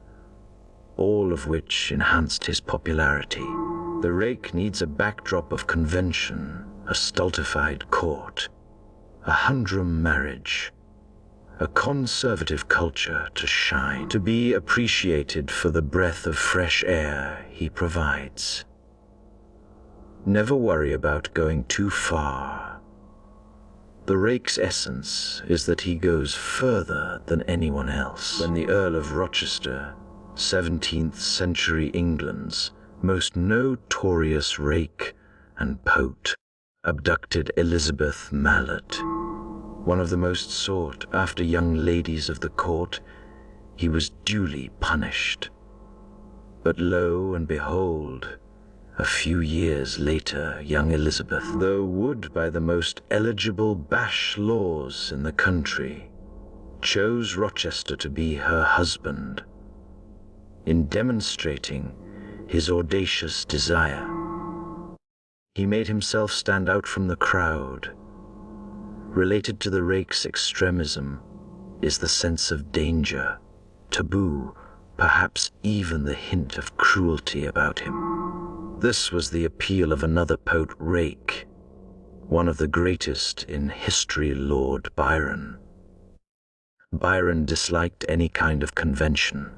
S1: all of which enhanced his popularity. The rake needs a backdrop of convention, a stultified court, a humdrum marriage, a conservative culture to shine, to be appreciated for the breath of fresh air he provides. Never worry about going too far. The rake's essence is that he goes further than anyone else. When the Earl of Rochester, 17th century England's most notorious rake and poet, abducted Elizabeth Mallet, one of the most sought-after young ladies of the court, he was duly punished. But lo and behold, a few years later, young Elizabeth, though wooed by the most eligible bash laws in the country, chose Rochester to be her husband. In demonstrating his audacious desire, he made himself stand out from the crowd. Related to the rake's extremism is the sense of danger, taboo, perhaps even the hint of cruelty about him. This was the appeal of another poet rake, one of the greatest in history, Lord Byron. Byron disliked any kind of convention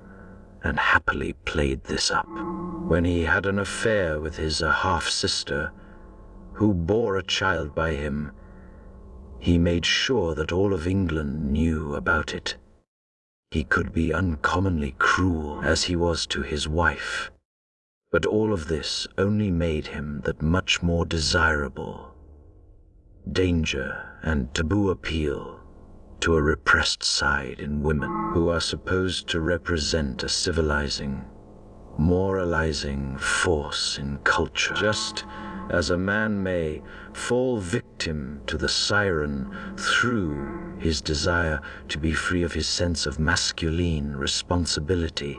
S1: and happily played this up. When he had an affair with his half-sister, who bore a child by him, he made sure that all of England knew about it. He could be uncommonly cruel as he was to his wife, but all of this only made him that much more desirable. Danger and taboo appeal to a repressed side in women who are supposed to represent a civilizing, moralizing force in culture. Just as a man may fall victim to the siren through his desire to be free of his sense of masculine responsibility,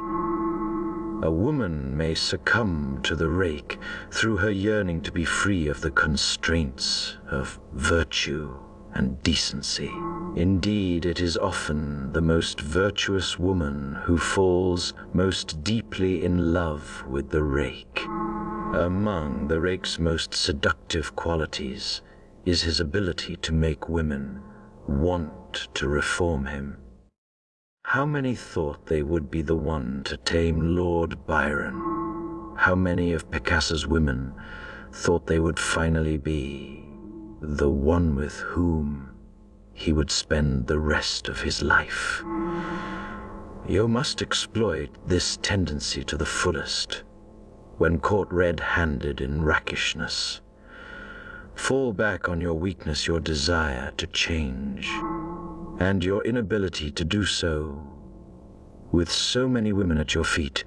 S1: a woman may succumb to the rake through her yearning to be free of the constraints of virtue and decency. Indeed, it is often the most virtuous woman who falls most deeply in love with the rake. Among the rake's most seductive qualities is his ability to make women want to reform him. How many thought they would be the one to tame Lord Byron? How many of Picasso's women thought they would finally be the one with whom he would spend the rest of his life? You must exploit this tendency to the fullest. When caught red-handed in rackishness, fall back on your weakness, your desire to change, and your inability to do so. With so many women at your feet,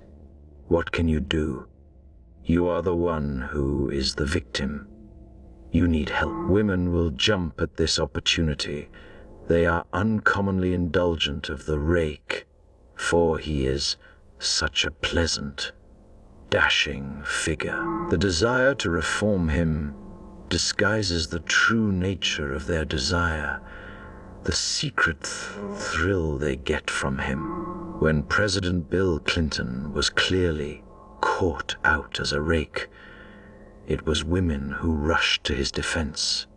S1: what can you do? You are the one who is the victim. You need help. Women will jump at this opportunity. They are uncommonly indulgent of the rake, for he is such a pleasant, dashing figure. The desire to reform him disguises the true nature of their desire, the secret thrill they get from him. When President Bill Clinton was clearly caught out as a rake, it was women who rushed to his defense,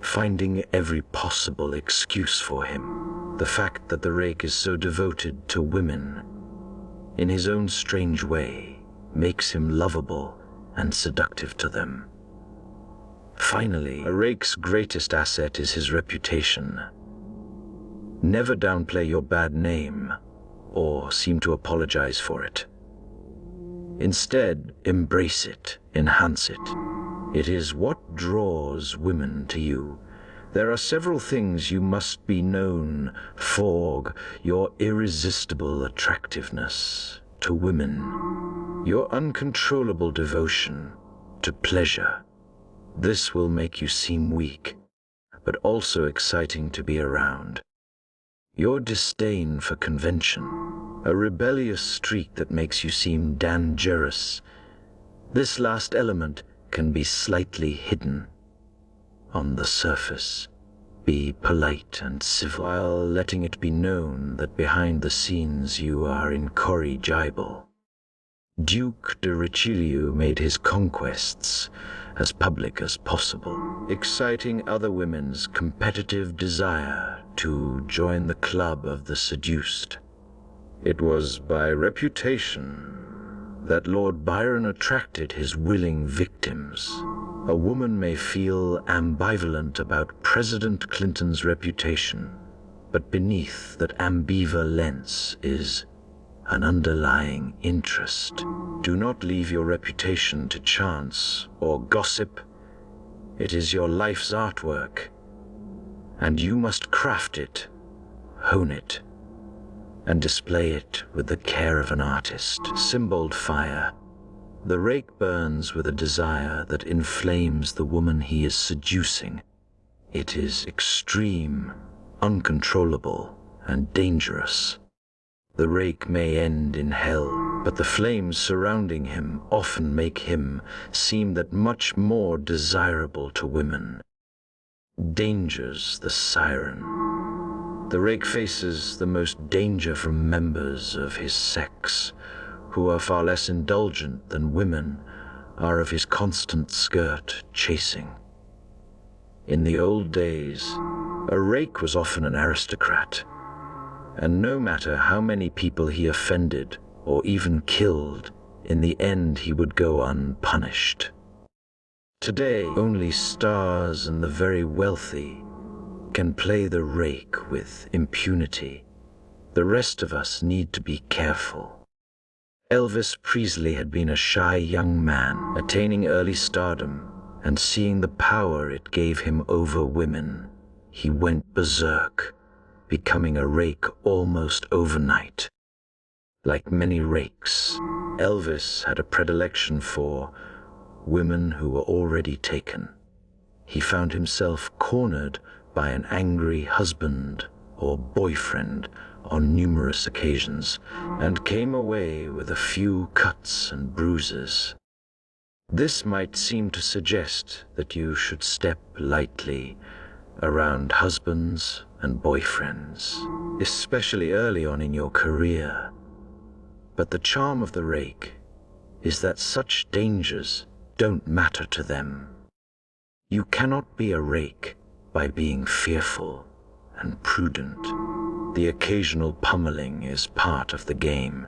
S1: finding every possible excuse for him. The fact that the rake is so devoted to women, in his own strange way, makes him lovable and seductive to them. Finally, a rake's greatest asset is his reputation. Never downplay your bad name or seem to apologize for it. Instead, embrace it, enhance it. It is what draws women to you. There are several things you must be known for: your irresistible attractiveness to women, your uncontrollable devotion to pleasure. This will make you seem weak, but also exciting to be around. Your disdain for convention, a rebellious streak that makes you seem dangerous. This last element can be slightly hidden on the surface. Be polite and civil, while letting it be known that behind the scenes you are incorrigible. Duke de Richelieu made his conquests as public as possible, exciting other women's competitive desire to join the club of the seduced. It was by reputation that Lord Byron attracted his willing victims. A woman may feel ambivalent about President Clinton's reputation, but beneath that ambivalence is an underlying interest. Do not leave your reputation to chance or gossip. It is your life's artwork, and you must craft it, hone it, and display it with the care of an artist. Symboled fire. The rake burns with a desire that inflames the woman he is seducing. It is extreme, uncontrollable, and dangerous. The rake may end in hell, but the flames surrounding him often make him seem that much more desirable to women. Dangers the siren. The rake faces the most danger from members of his sex, who are far less indulgent than women are of his constant skirt chasing. In the old days, a rake was often an aristocrat, and no matter how many people he offended or even killed, in the end he would go unpunished. Today, only stars and the very wealthy can play the rake with impunity. The rest of us need to be careful. Elvis Presley had been a shy young man, attaining early stardom, and seeing the power it gave him over women, he went berserk, becoming a rake almost overnight. Like many rakes, Elvis had a predilection for women who were already taken. He found himself cornered by an angry husband or boyfriend on numerous occasions, and came away with a few cuts and bruises. This might seem to suggest that you should step lightly, around husbands and boyfriends, especially early on in your career. But the charm of the rake is that such dangers don't matter to them. You cannot be a rake by being fearful and prudent. The occasional pummeling is part of the game.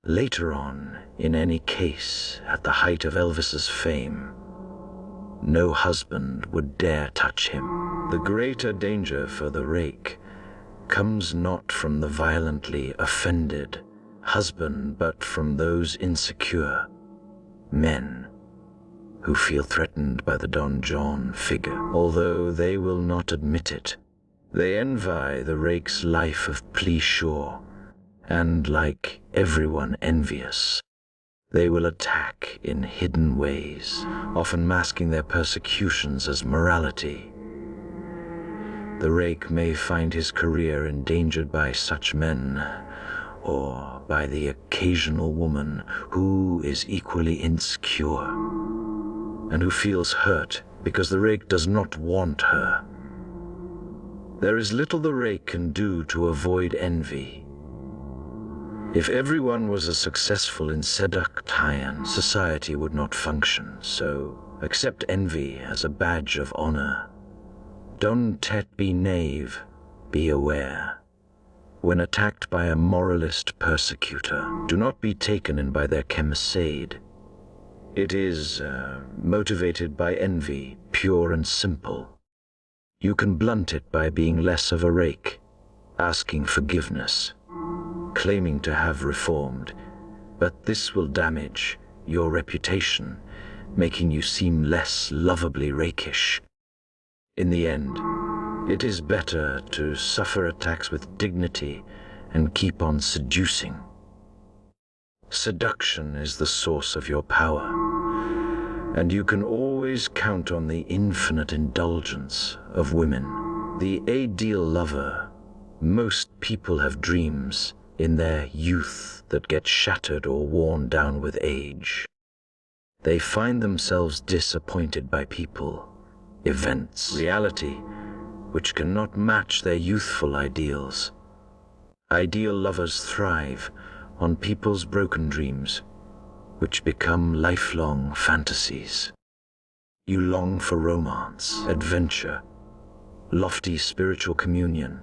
S1: Later on, in any case, at the height of Elvis's fame, no husband would dare touch him. The greater danger for the rake comes not from the violently offended husband, but from those insecure men who feel threatened by the Don John figure. Although they will not admit it, they envy the rake's life of pleasure, and like everyone envious, they will attack in hidden ways, often masking their persecutions as morality. The rake may find his career endangered by such men, or by the occasional woman who is equally insecure, and who feels hurt because the rake does not want her. There is little the rake can do to avoid envy. If everyone was as successful in seduction, society would not function, so accept envy as a badge of honor. Don't be knave, be aware. When attacked by a moralist persecutor, do not be taken in by their chemisade. It is motivated by envy, pure and simple. You can blunt it by being less of a rake, asking forgiveness, claiming to have reformed, but this will damage your reputation, making you seem less lovably rakish. In the end, it is better to suffer attacks with dignity and keep on seducing. Seduction is the source of your power, and you can always count on the infinite indulgence of women. The ideal lover. Most people have dreams in their youth that get shattered or worn down with age. They find themselves disappointed by people, events, reality, which cannot match their youthful ideals. Ideal lovers thrive on people's broken dreams, which become lifelong fantasies. You long for romance, adventure, lofty spiritual communion.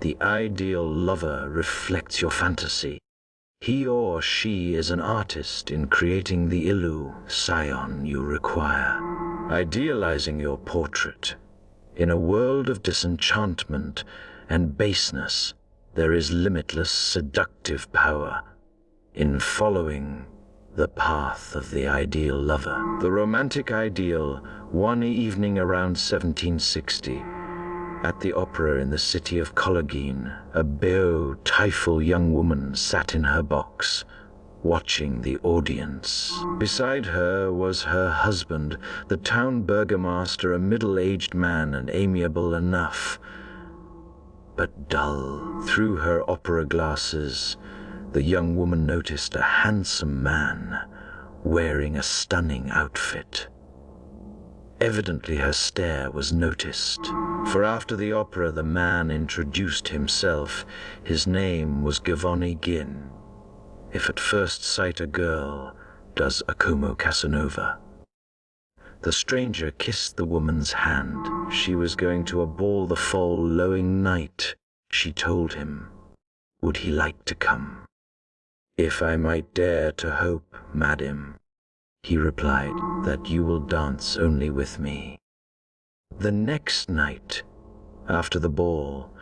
S1: The ideal lover reflects your fantasy. He or she is an artist in creating the illusion you require, idealizing your portrait. In a world of disenchantment and baseness, there is limitless seductive power in following the path of the ideal lover. The romantic ideal, one evening around 1760, at the opera in the city of Collegine, a beautiful young woman sat in her box, watching the audience. Beside her was her husband, the town burgomaster, a middle-aged man and amiable enough, but dull. Through her opera glasses, the young woman noticed a handsome man wearing a stunning outfit. Evidently her stare was noticed, for after the opera the man introduced himself. His name was Giovanni Gin. If at first sight a girl does a Como Casanova. The stranger kissed the woman's hand. She was going to a ball the following night, she told him. Would he like to come? If I might dare to hope, madam, he replied, that you will dance only with me. The next night, after the ball,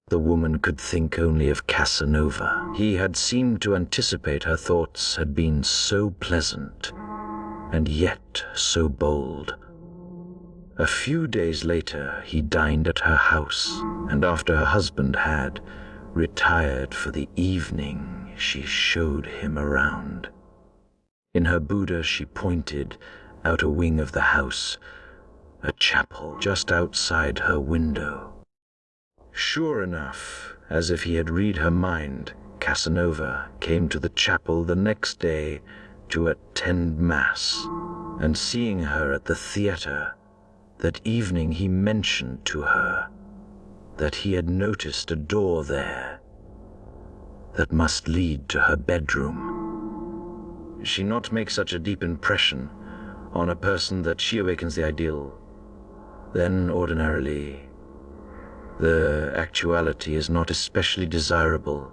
S1: the woman could think only of Casanova. He had seemed to anticipate her thoughts had been so pleasant, and yet so bold. A few days later, he dined at her house, and after her husband had retired for the evening, she showed him around. In her Buddha, she pointed out a wing of the house, a chapel just outside her window. Sure enough, as if he had read her mind, Casanova came to the chapel the next day to attend Mass, and seeing her at the theater, That evening he mentioned to her that he had noticed a door there that must lead to her bedroom. She not make such a deep impression on a person that she awakens the ideal, then ordinarily the actuality is not especially desirable.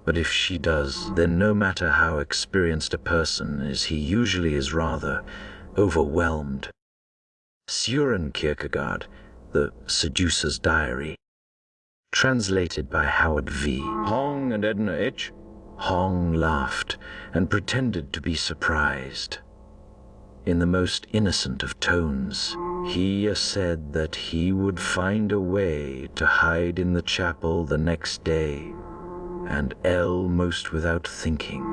S1: But if she does, then no matter how experienced a person is, he usually is rather overwhelmed. Søren Kierkegaard, The Seducer's Diary, translated by Howard V. Hong and Edna H. Hong laughed and pretended to be surprised. In the most innocent of tones, he said that he would find a way to hide in the chapel the next day, and almost without thinking,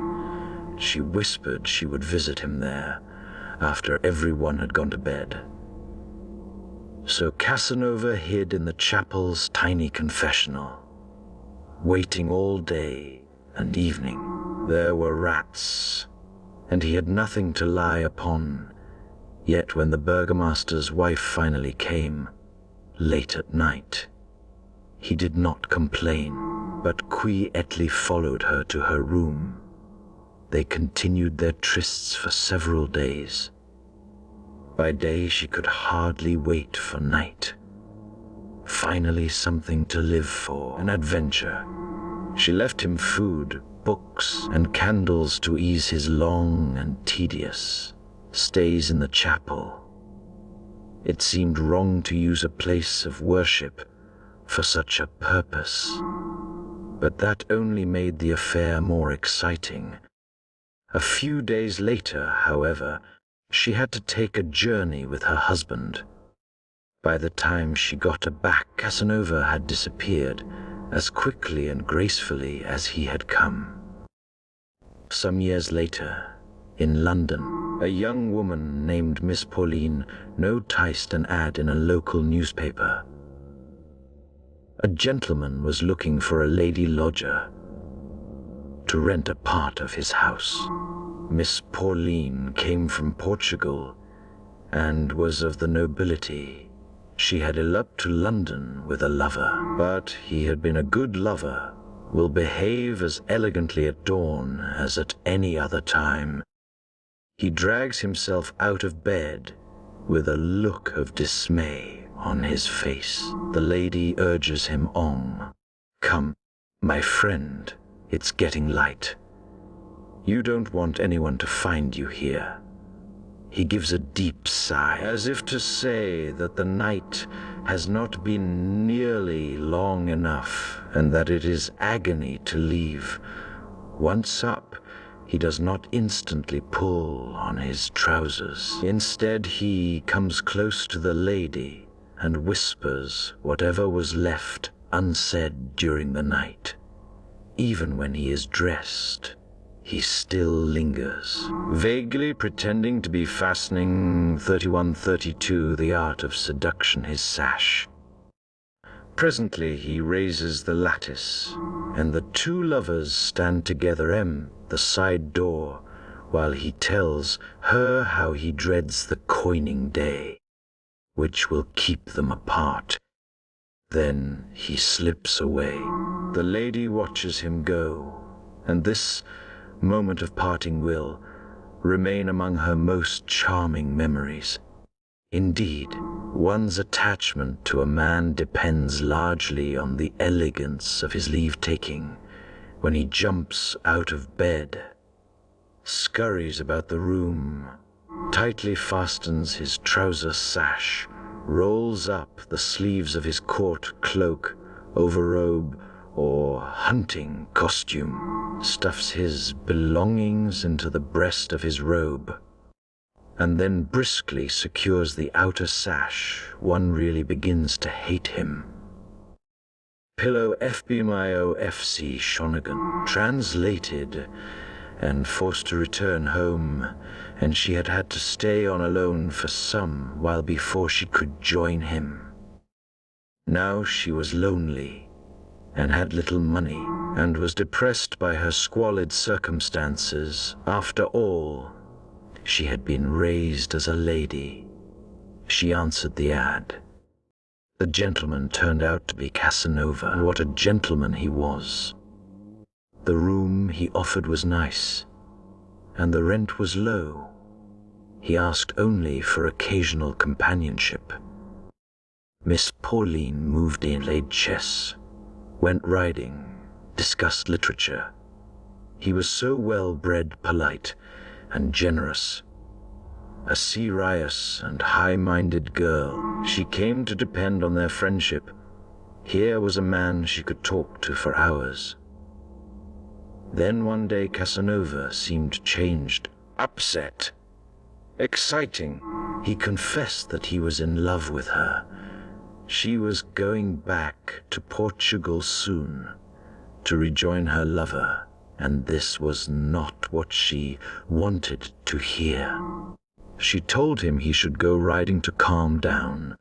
S1: she whispered she would visit him there after everyone had gone to bed. So Casanova hid in the chapel's tiny confessional, waiting all day and evening. There were rats, and he had nothing to lie upon. Yet when the burgomaster's wife finally came, late at night, he did not complain, but quietly followed her to her room. They continued their trysts for several days. By day she could hardly wait for night. Finally something to live for, an adventure. She left him food, books, and candles to ease his long and tedious stays in the chapel. It seemed wrong to use a place of worship for such a purpose, but that only made the affair more exciting. A few days later, however, she had to take a journey with her husband. By the time she got back, Casanova had disappeared as quickly and gracefully as he had come. Some years later, in London, a young woman named Miss Pauline noticed an ad in a local newspaper. A gentleman was looking for a lady lodger to rent a part of his house. Miss Pauline came from Portugal and was of the nobility. She had eloped to London with a lover, but he had been a good lover, will behave as elegantly at dawn as at any other time. He drags himself out of bed with a look of dismay on his face. The lady urges him on. "Come, my friend, it's getting light. You don't want anyone to find you here." He gives a deep sigh, as if to say that the night has not been nearly long enough, and that it is agony to leave. Once up, he does not instantly pull on his trousers. Instead, he comes close to the lady and whispers whatever was left unsaid during the night. Even when he is dressed, he still lingers, vaguely pretending to be fastening 3132, the art of seduction, his sash. Presently he raises the lattice, and the two lovers stand together the side door, while he tells her how he dreads the coining day, which will keep them apart. Then he slips away. The lady watches him go, and this moment of parting will remain among her most charming memories. Indeed, one's attachment to a man depends largely on the elegance of his leave-taking. When he jumps out of bed, scurries about the room, tightly fastens his trouser sash, rolls up the sleeves of his court cloak, overrobe, or hunting costume, stuffs his belongings into the breast of his robe, and then briskly secures the outer sash, one really begins to hate him. Pillow FBMIO FC Shonigan, translated and forced to return home, and she had had to stay on alone for some while before she could join him. Now she was lonely and had little money, and was depressed by her squalid circumstances. After all, she had been raised as a lady. She answered the ad. The gentleman turned out to be Casanova, and what a gentleman he was. The room he offered was nice, and the rent was low. He asked only for occasional companionship. Miss Pauline moved in, played chess, went riding, discussed literature. He was so well-bred, polite, and generous. A serious and high-minded girl, she came to depend on their friendship. Here was a man she could talk to for hours. Then one day Casanova seemed changed, upset, exciting. He confessed that he was in love with her. She was going back to Portugal soon to rejoin her lover, and this was not what she wanted to hear. She told him he should go riding to calm down.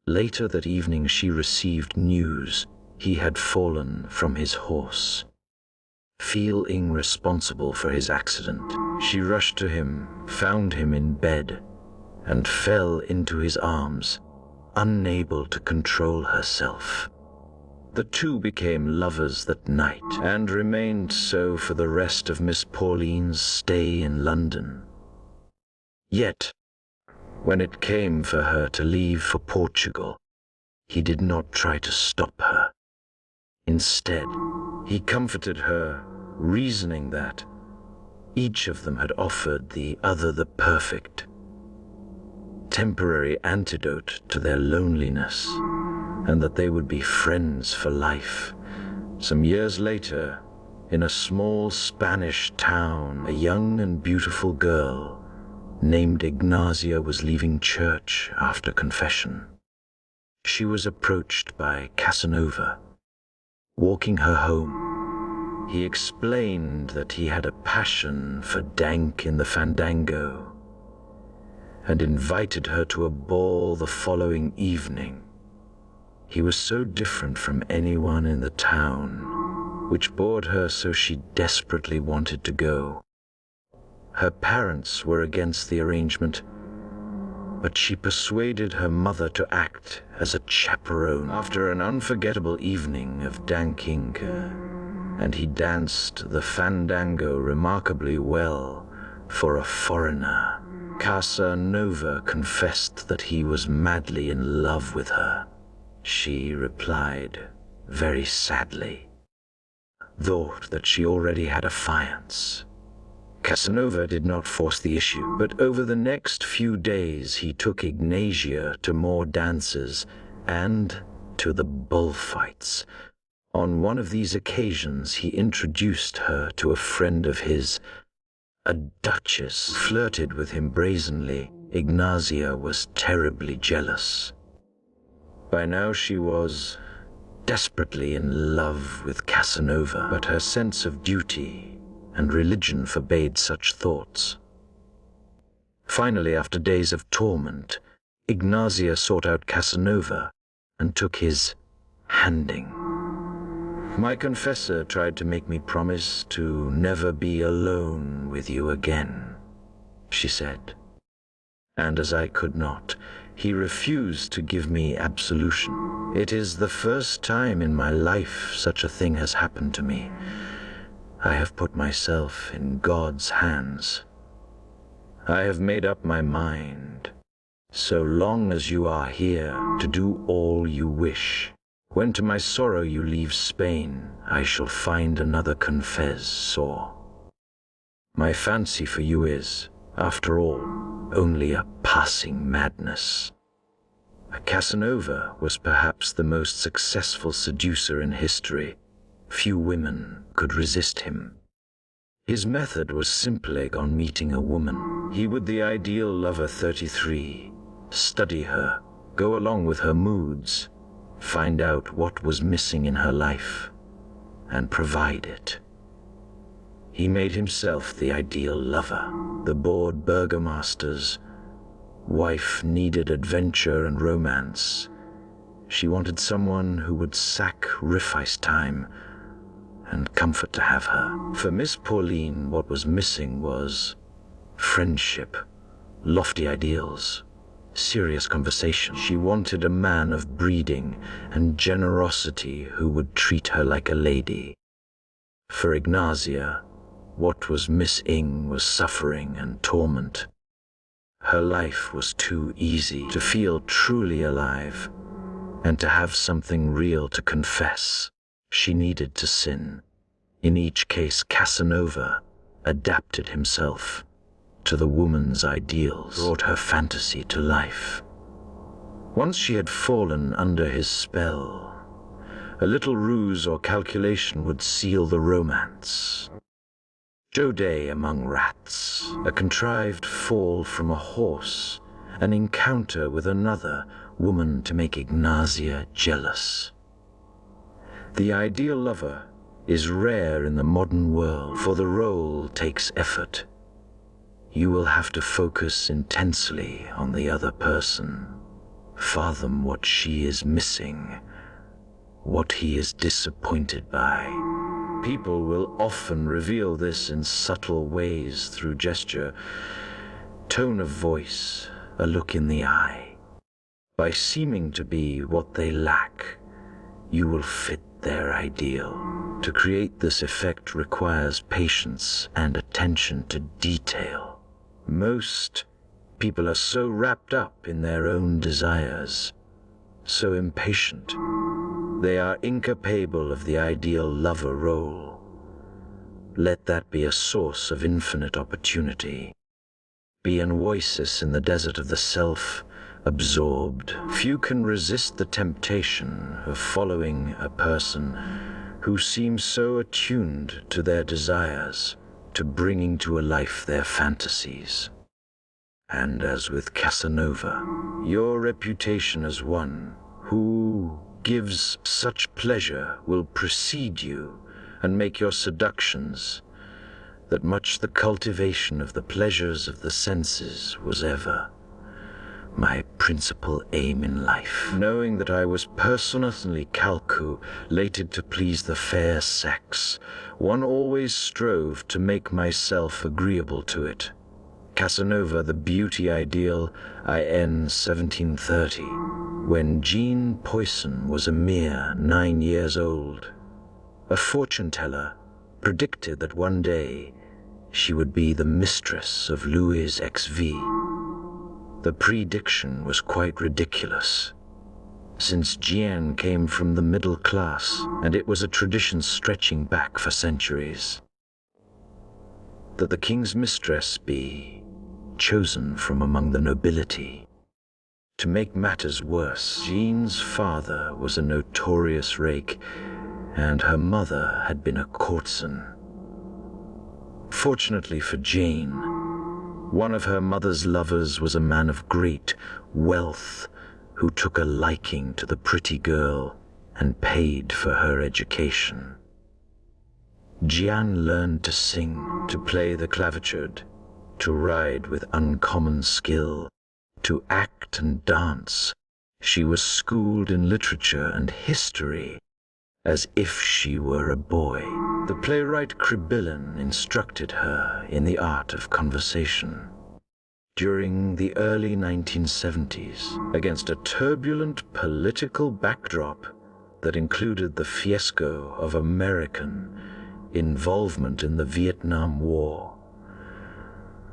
S1: Later that evening she received news he had fallen from his horse. Feeling responsible for his accident, she rushed to him, found him in bed, and fell into his arms, unable to control herself. The two became lovers that night, and remained so for the rest of Miss Pauline's stay in London. Yet, when it came for her to leave for Portugal, he did not try to stop her. Instead, he comforted her, reasoning that each of them had offered the other the perfect, temporary antidote to their loneliness, and that they would be friends for life. Some years later, in a small Spanish town, a young and beautiful girl named Ignazia was leaving church after confession. She was approached by Casanova. Walking her home, he explained that he had a passion for dank in the fandango, and invited her to a ball the following evening. He was so different from anyone in the town, which bored her so she desperately wanted to go. Her parents were against the arrangement, but she persuaded her mother to act as a chaperone. After an unforgettable evening of danking, and he danced the fandango remarkably well for a foreigner, Casanova confessed that he was madly in love with her. She replied, very sadly, thought that she already had a fiancé. Casanova did not force the issue, but over the next few days he took Ignazia to more dances and to the bullfights. On one of these occasions he introduced her to a friend of his, a duchess, who flirted with him brazenly. Ignazia was terribly jealous. By now she was desperately in love with Casanova, but her sense of duty and religion forbade such thoughts. Finally, after days of torment, Ignazia sought out Casanova and took his handing. My confessor tried to make me promise to never be alone with you again, she said. And as I could not, he refused to give me absolution. It is the first time in my life such a thing has happened to me. I have put myself in God's hands. I have made up my mind, so long as you are here, to do all you wish. When to my sorrow you leave Spain, I shall find another confessor. My fancy for you is, after all, only a passing madness. Casanova was perhaps the most successful seducer in history. Few women could resist him. His method was simply on meeting a woman. He would, the ideal lover 33, study her, go along with her moods, find out what was missing in her life, and provide it. He made himself the ideal lover. The bored burgomaster's wife needed adventure and romance. She wanted someone who would sacrifice time and comfort to have her. For Miss Pauline, what was missing was friendship, lofty ideals, serious conversation. She wanted a man of breeding and generosity who would treat her like a lady. For Ignazia, what was missing was suffering and torment. Her life was too easy. To feel truly alive and to have something real to confess, she needed to sin. In each case, Casanova adapted himself to the woman's ideals, brought her fantasy to life. Once she had fallen under his spell, a little ruse or calculation would seal the romance. Jodé among rats, a contrived fall from a horse, an encounter with another woman to make Ignazia jealous. The ideal lover is rare in the modern world, for the role takes effort. You will have to focus intensely on the other person, fathom what she is missing, what he is disappointed by. People will often reveal this in subtle ways through gesture, tone of voice, a look in the eye. By seeming to be what they lack, you will fit their ideal. To create this effect requires patience and attention to detail. Most people are so wrapped up in their own desires, so impatient. They are incapable of the ideal lover role. Let that be a source of infinite opportunity. Be an oasis in the desert of the self, absorbed. Few can resist the temptation of following a person who seems so attuned to their desires, to bringing to a life their fantasies. And as with Casanova, your reputation as one who gives such pleasure will precede you and make your seductions that much the cultivation of the pleasures of the senses was ever my principal aim in life. Knowing that I was personally calculated to please the fair sex, one always strove to make myself agreeable to it. Casanova, the beauty ideal, IN 1730, when Jean Poisson was a mere 9 years old. A fortune-teller predicted that one day she would be the mistress of Louis XV. The prediction was quite ridiculous, since Jeanne came from the middle class, and it was a tradition stretching back for centuries, that the king's mistress be chosen from among the nobility. To make matters worse, Jeanne's father was a notorious rake, and her mother had been a courtesan. Fortunately for Jane, one of her mother's lovers was a man of great wealth who took a liking to the pretty girl and paid for her education. Jeanne learned to sing, to play the clavicorde, to ride with uncommon skill, to act and dance. She was schooled in literature and history as if she were a boy. The playwright Kribillin instructed her in the art of conversation. During the early 1970s, against a turbulent political backdrop that included the fiasco of American involvement in the Vietnam War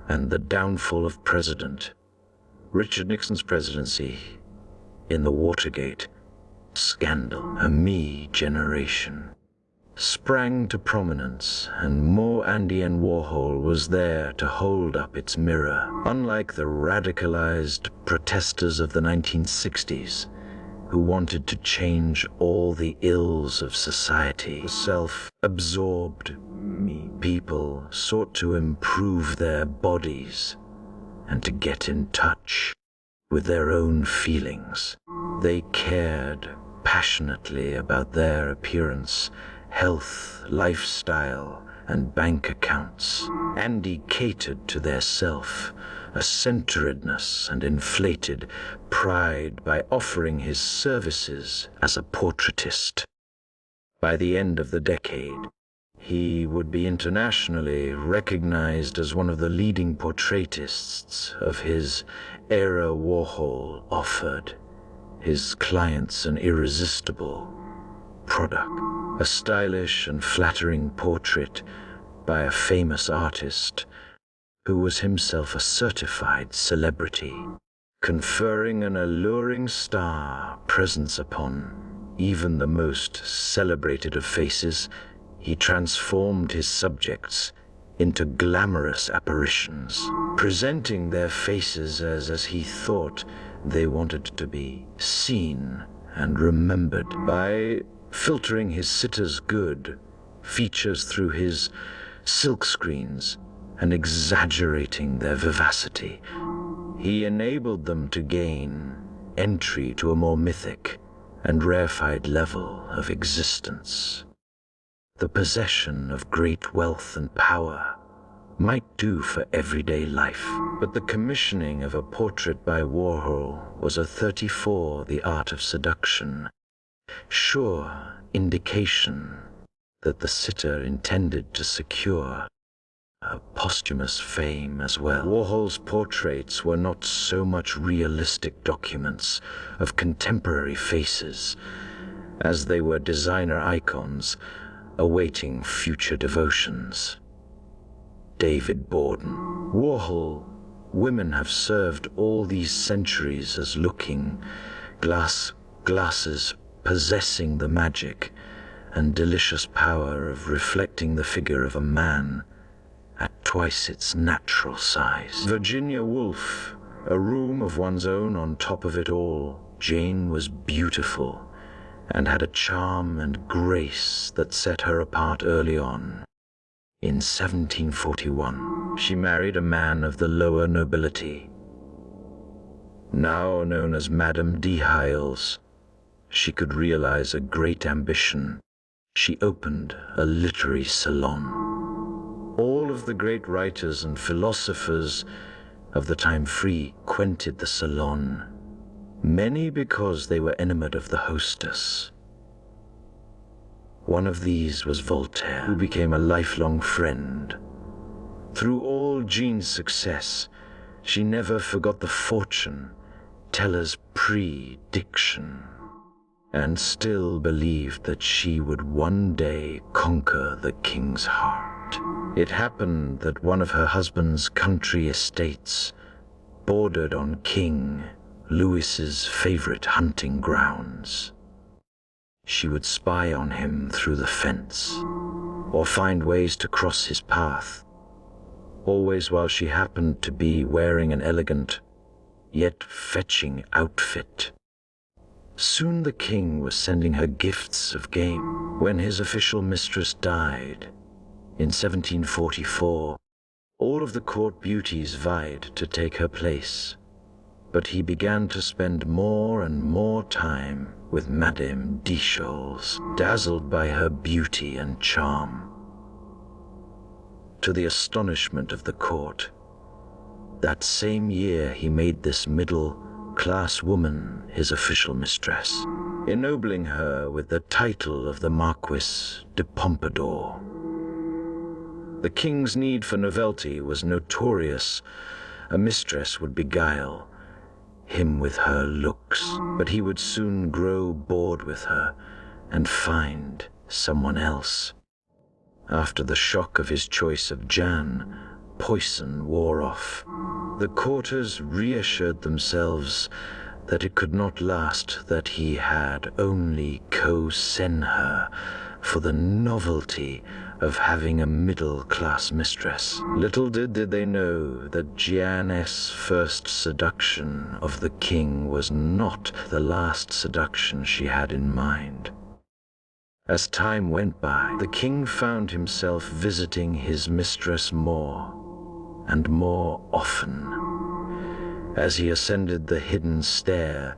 S1: and the downfall of President Richard Nixon's presidency in the Watergate scandal, a me generation sprang to prominence, and more Andy Warhol was there to hold up its mirror. Unlike the radicalized protesters of the 1960s, who wanted to change all the ills of society, the self-absorbed people sought to improve their bodies and to get in touch with their own feelings. They cared passionately about their appearance, health, lifestyle, and bank accounts. Andy catered to their self, a centeredness and inflated pride by offering his services as a portraitist. By the end of the decade, he would be internationally recognized as one of the leading portraitists of his era. Warhol offered his clients an irresistible product, a stylish and flattering portrait by a famous artist who was himself a certified celebrity, conferring an alluring star presence upon even the most celebrated of faces. He transformed his subjects into glamorous apparitions, presenting their faces as he thought they wanted to be seen and remembered, by filtering his sitters' good features through his silkscreens and exaggerating their vivacity. He enabled them to gain entry to a more mythic and rarefied level of existence. The possession of great wealth and power might do for everyday life, but the commissioning of a portrait by Warhol was a 34, the art of seduction, sure indication that the sitter intended to secure a posthumous fame as well. Warhol's portraits were not so much realistic documents of contemporary faces as they were designer icons awaiting future devotions. David Borden. Warhol, women have served all these centuries as looking glasses possessing the magic and delicious power of reflecting the figure of a man at twice its natural size. Virginia Woolf, a room of one's own on top of it all. Jane was beautiful and had a charm and grace that set her apart early on. In 1741, she married a man of the lower nobility, now known as Madame de Hailes. She could realize a great ambition. She opened a literary salon. All of the great writers and philosophers of the time frequented the salon, many because they were enamored of the hostess. One of these was Voltaire, who became a lifelong friend. Through all Jean's success, she never forgot the fortune teller's prediction, and still believed that she would one day conquer the king's heart. It happened that one of her husband's country estates bordered on King Louis's favorite hunting grounds. She would spy on him through the fence, or find ways to cross his path, always while she happened to be wearing an elegant, yet fetching outfit. Soon the king was sending her gifts of game. When his official mistress died in 1744, all of the court beauties vied to take her place, but he began to spend more and more time with Madame de Scholes, dazzled by her beauty and charm. To the astonishment of the court, that same year he made this middle-class woman his official mistress, ennobling her with the title of the Marquise de Pompadour. The king's need for novelty was notorious. A mistress would beguile him with her looks, but he would soon grow bored with her and find someone else. After the shock of his choice of Jeanne, poison wore off. The courtiers reassured themselves that it could not last, that he had only co-sen her for the novelty of having a middle-class mistress. Little did they know that Jeanne's first seduction of the king was not the last seduction she had in mind. As time went by, the king found himself visiting his mistress more and more often. As he ascended the hidden stair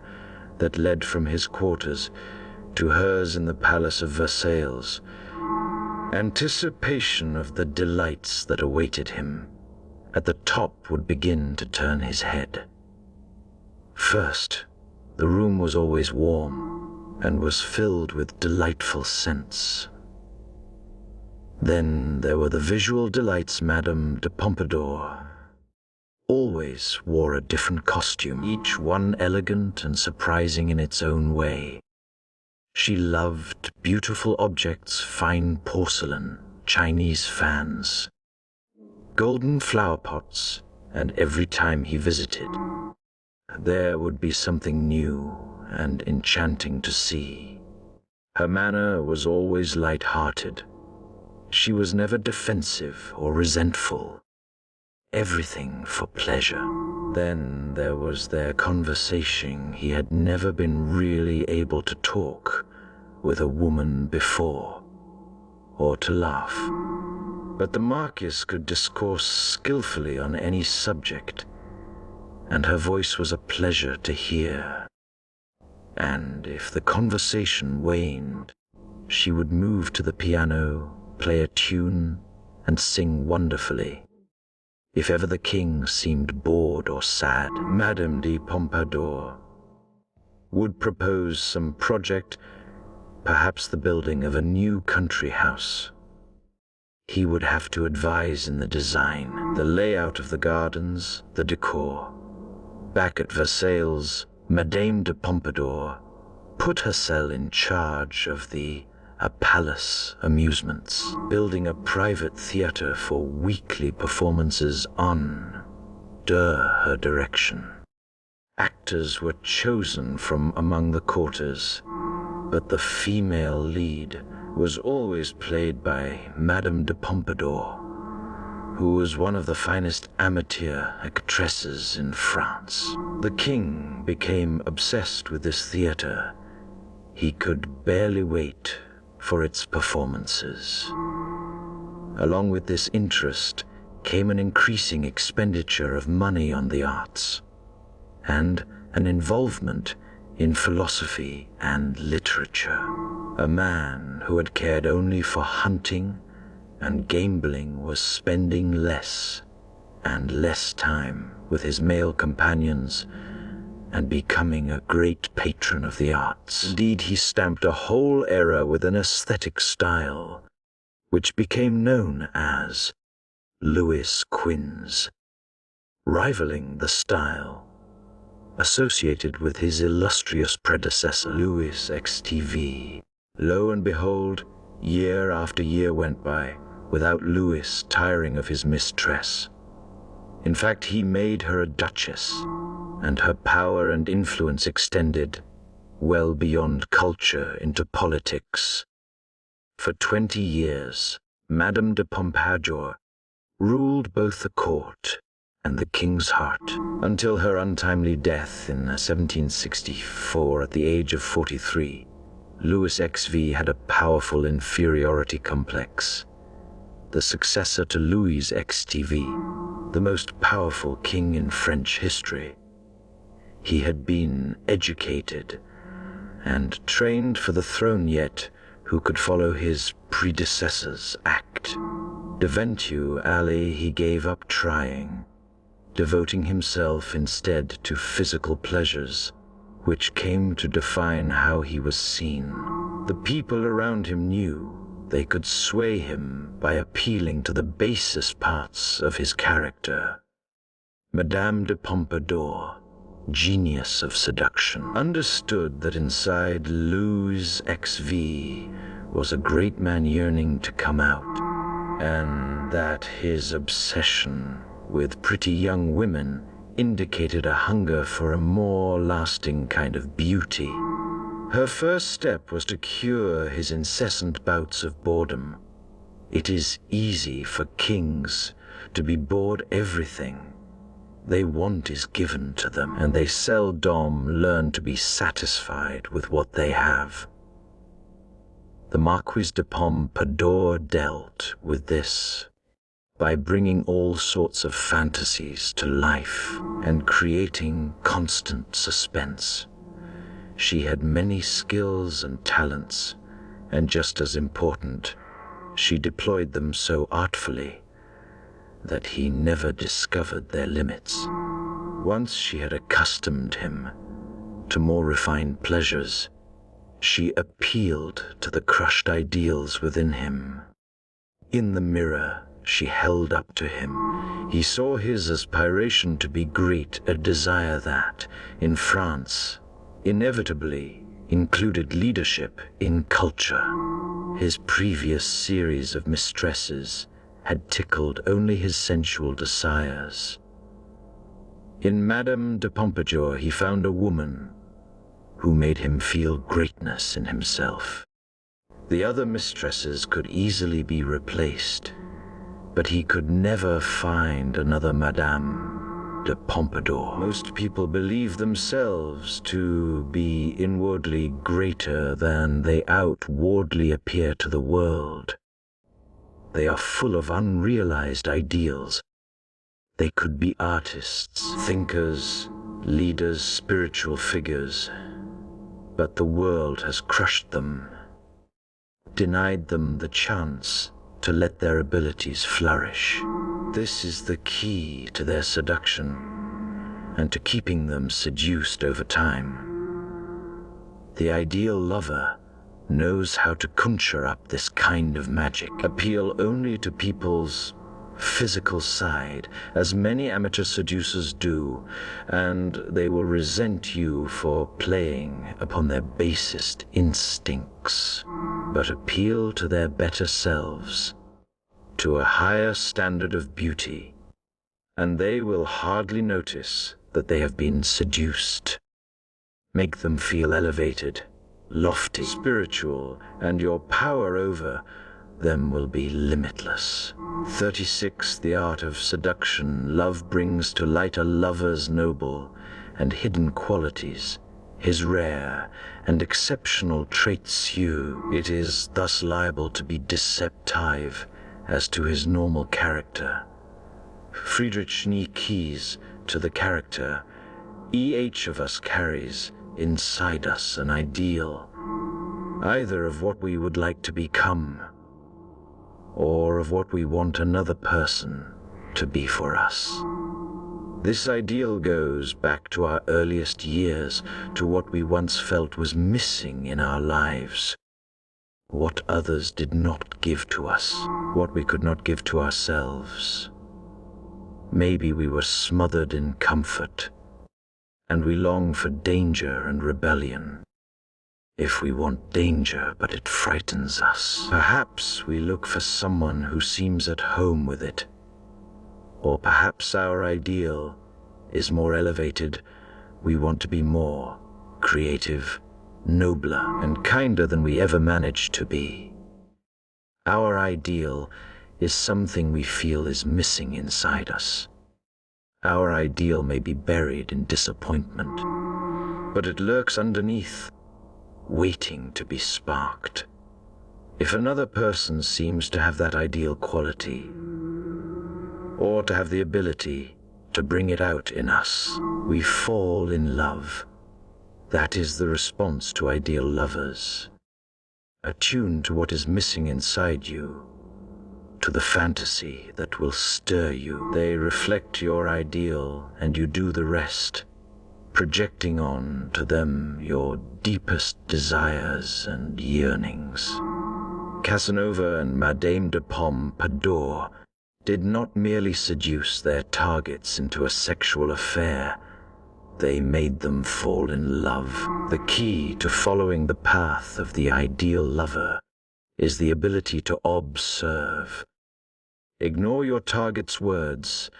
S1: that led from his quarters to hers in the palace of Versailles, anticipation of the delights that awaited him at the top would begin to turn his head. First, the room was always warm and was filled with delightful scents. Then there were the visual delights. Madame de Pompadour always wore a different costume, each one elegant and surprising in its own way. She loved beautiful objects, fine porcelain, Chinese fans, golden flower pots, and every time he visited, there would be something new and enchanting to see. Her manner was always light-hearted. She was never defensive or resentful. Everything for pleasure. Then there was their conversation. He had never been really able to talk with a woman before, or to laugh. But the Marquise could discourse skillfully on any subject, and her voice was a pleasure to hear. And if the conversation waned, she would move to the piano, play a tune, and sing wonderfully. If ever the king seemed bored or sad, Madame de Pompadour would propose some project, perhaps the building of a new country house. He would have to advise in the design, the layout of the gardens, the decor. Back at Versailles, Madame de Pompadour put herself in charge of the palace amusements, building a private theater for weekly performances under her direction. Actors were chosen from among the courtiers, but the female lead was always played by Madame de Pompadour, who was one of the finest amateur actresses in France. The king became obsessed with this theater. He could barely wait for its performances. Along with this interest came an increasing expenditure of money on the arts, and an involvement in philosophy and literature. A man who had cared only for hunting and gambling was spending less and less time with his male companions and becoming a great patron of the arts. Indeed, he stamped a whole era with an aesthetic style, which became known as Louis Quinze, rivaling the style associated with his illustrious predecessor, Louis XTV. Lo and behold, year after year went by without Louis tiring of his mistress. In fact, he made her a duchess, and her power and influence extended well beyond culture into politics. For 20 years, Madame de Pompadour ruled both the court and the king's heart, until her untimely death in 1764 at the age of 43. Louis XV had a powerful inferiority complex. The successor to Louis XTV, the most powerful king in French history. He had been educated and trained for the throne, yet who could follow his predecessor's act? Eventually, he gave up trying, devoting himself instead to physical pleasures, which came to define how he was seen. The people around him knew they could sway him by appealing to the basest parts of his character. Madame de Pompadour, genius of seduction, understood that inside Louis XV was a great man yearning to come out, and that his obsession with pretty young women indicated a hunger for a more lasting kind of beauty. Her first step was to cure his incessant bouts of boredom. It is easy for kings to be bored. Everything they want is given to them, and they seldom learn to be satisfied with what they have. The Marquise de Pompadour dealt with this by bringing all sorts of fantasies to life and creating constant suspense. She had many skills and talents, and just as important, she deployed them so artfully that he never discovered their limits. Once she had accustomed him to more refined pleasures, she appealed to the crushed ideals within him. In the mirror she held up to him, he saw his aspiration to be great, a desire that, in France, inevitably included leadership in culture. His previous series of mistresses had tickled only his sensual desires. In Madame de Pompadour he found a woman who made him feel greatness in himself. The other mistresses could easily be replaced, but he could never find another Madame de Pompadour. Most people believe themselves to be inwardly greater than they outwardly appear to the world. They are full of unrealized ideals. They could be artists, thinkers, leaders, spiritual figures, but the world has crushed them, denied them the chance to let their abilities flourish. This is the key to their seduction and to keeping them seduced over time. The ideal lover knows how to conjure up this kind of magic, appeal only to people's physical side, as many amateur seducers do, and they will resent you for playing upon their basest instincts, but appeal to their better selves, to a higher standard of beauty, and they will hardly notice that they have been seduced. Make them feel elevated, lofty, spiritual, and your power over them will be limitless. 36. The art of seduction. Love brings to light a lover's noble and hidden qualities, his rare and exceptional traits. It is thus liable to be deceptive as to his normal character. Friedrich Nietzsche keys to the character. Each of us carries inside us an ideal, either of what we would like to become, or of what we want another person to be for us. This ideal goes back to our earliest years, to what we once felt was missing in our lives, what others did not give to us, what we could not give to ourselves. Maybe we were smothered in comfort, and we long for danger and rebellion. If we want danger, but it frightens us, perhaps we look for someone who seems at home with it. Or perhaps our ideal is more elevated. We want to be more creative, nobler, and kinder than we ever managed to be. Our ideal is something we feel is missing inside us. Our ideal may be buried in disappointment, but it lurks underneath, waiting to be sparked. If another person seems to have that ideal quality, or to have the ability to bring it out in us, we fall in love. That is the response to ideal lovers. Attuned to what is missing inside you, to the fantasy that will stir you. They reflect your ideal, and you do the rest, projecting on to them your deepest desires and yearnings. Casanova and Madame de Pompadour did not merely seduce their targets into a sexual affair, they made them fall in love. The key to following the path of the ideal lover is the ability to observe. Ignore your target's words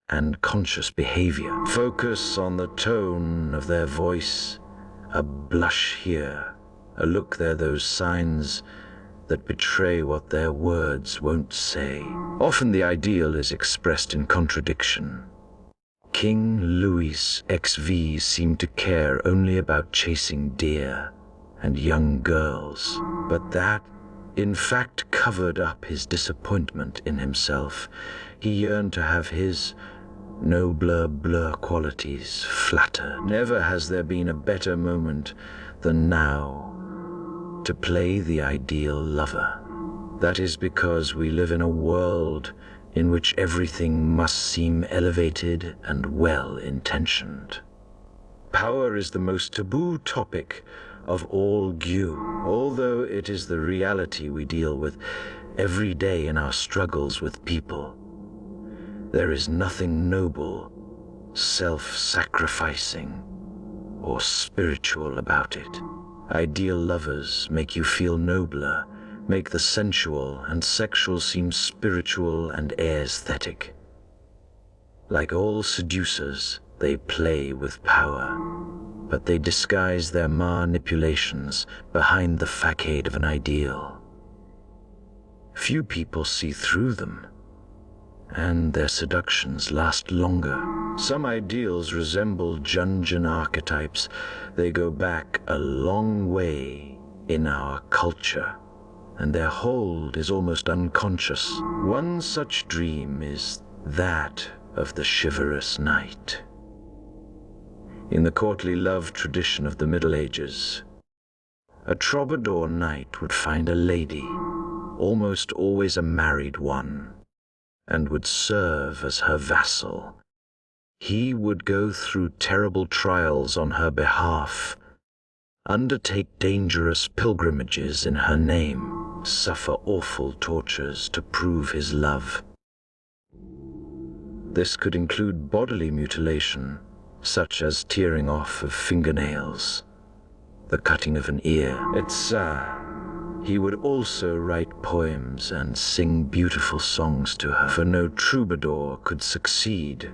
S1: and conscious behavior. Focus on the tone of their voice, a blush here, a look there, those signs that betray what their words won't say. Often the ideal is expressed in contradiction. King Louis XV seemed to care only about chasing deer and young girls, but that, in fact, covered up his disappointment in himself. He yearned to have his nobler qualities flatter. Never has there been a better moment than now to play the ideal lover. That is because we live in a world in which everything must seem elevated and well-intentioned. Power is the most taboo topic of all Gu. Although it is the reality we deal with, every day in our struggles with people. There is nothing noble, self-sacrificing, or spiritual about it. Ideal lovers make you feel nobler, make the sensual and sexual seem spiritual and aesthetic. Like all seducers, they play with power, but they disguise their manipulations behind the facade of an ideal. Few people see through them, and their seductions last longer. Some ideals resemble Jungian archetypes. They go back a long way in our culture, and their hold is almost unconscious. One such dream is that of the chivalrous knight. In the courtly love tradition of the Middle Ages, a troubadour knight would find a lady, almost always a married one, and would serve as her vassal. He would go through terrible trials on her behalf, undertake dangerous pilgrimages in her name, suffer awful tortures to prove his love. This could include bodily mutilation, such as tearing off of fingernails, the cutting of an ear, etc. He would also write poems and sing beautiful songs to her, for no troubadour could succeed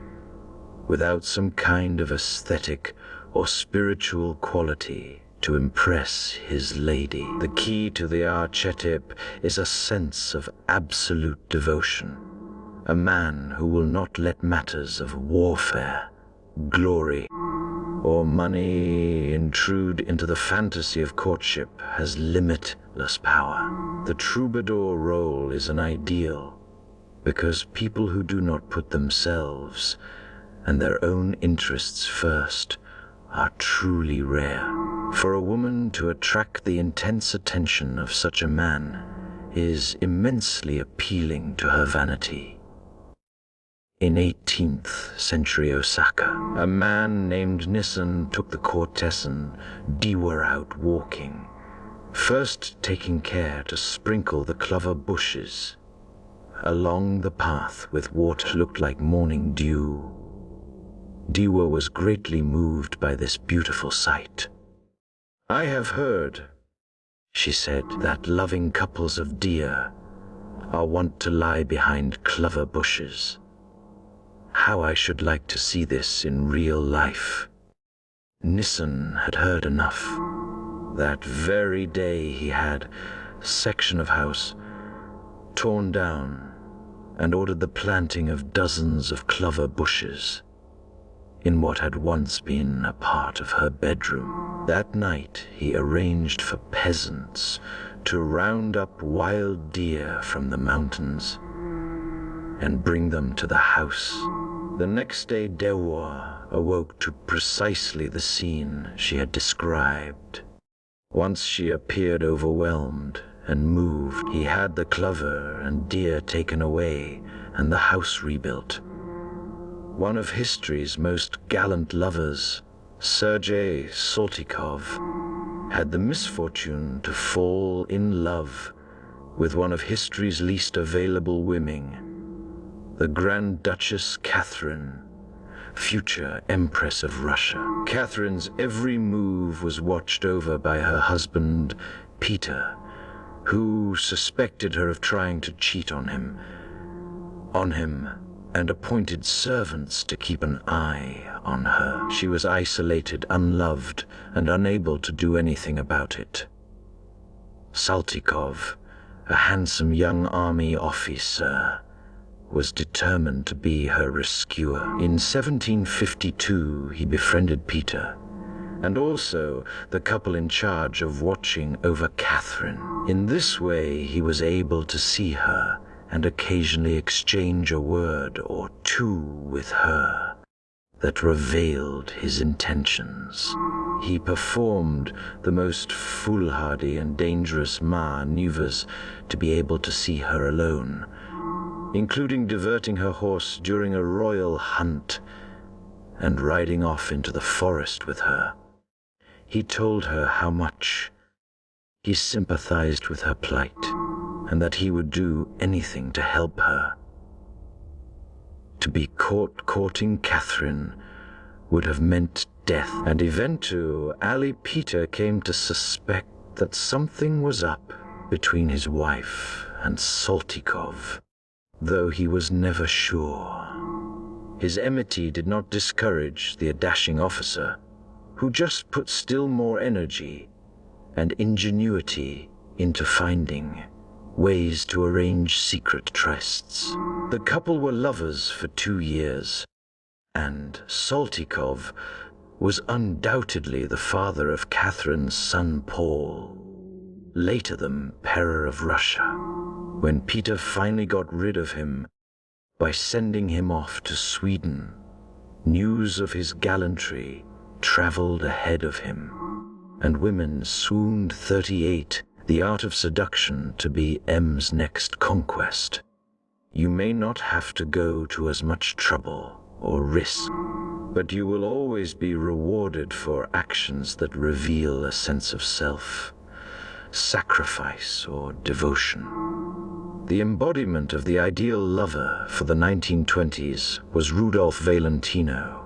S1: without some kind of aesthetic or spiritual quality to impress his lady. The key to the archetype is a sense of absolute devotion, a man who will not let matters of warfare, glory, or money intrude into the fantasy of courtship, has limitless power. The troubadour role is an ideal because people who do not put themselves and their own interests first are truly rare. For a woman to attract the intense attention of such a man is immensely appealing to her vanity. In 18th century Osaka, a man named Nissen took the courtesan Diwa out walking, first taking care to sprinkle the clover bushes along the path with what looked like morning dew. Diwa was greatly moved by this beautiful sight. "I have heard," she said, "that loving couples of deer are wont to lie behind clover bushes. How I should like to see this in real life." Nissen had heard enough. That very day he had a section of house torn down and ordered the planting of dozens of clover bushes in what had once been a part of her bedroom. That night he arranged for peasants to round up wild deer from the mountains and bring them to the house. The next day Dewa awoke to precisely the scene she had described. Once she appeared overwhelmed and moved, he had the clover and deer taken away and the house rebuilt. One of history's most gallant lovers, Sergei Saltykov, had the misfortune to fall in love with one of history's least available women, the Grand Duchess Catherine, future Empress of Russia. Catherine's every move was watched over by her husband, Peter, who suspected her of trying to cheat on him, and appointed servants to keep an eye on her. She was isolated, unloved, and unable to do anything about it. Saltykov, a handsome young army officer, was determined to be her rescuer. In 1752, he befriended Peter, and also the couple in charge of watching over Catherine. In this way, he was able to see her and occasionally exchange a word or two with her that revealed his intentions. He performed the most foolhardy and dangerous maneuvers to be able to see her alone, including diverting her horse during a royal hunt and riding off into the forest with her. He told her how much he sympathized with her plight, and that he would do anything to help her. To be caught courting Catherine would have meant death, and eventually Peter came to suspect that something was up between his wife and Saltykov, though he was never sure. His enmity did not discourage the dashing officer, who just put still more energy and ingenuity into finding ways to arrange secret trysts. The couple were lovers for 2 years, and Saltykov was undoubtedly the father of Catherine's son Paul, later the Emperor of Russia, when Peter finally got rid of him by sending him off to Sweden. News of his gallantry traveled ahead of him, and women swooned 38, the art of seduction to be M's next conquest. You may not have to go to as much trouble or risk, but you will always be rewarded for actions that reveal a sense of self, sacrifice, or devotion. The embodiment of the ideal lover for the 1920s was Rudolph Valentino,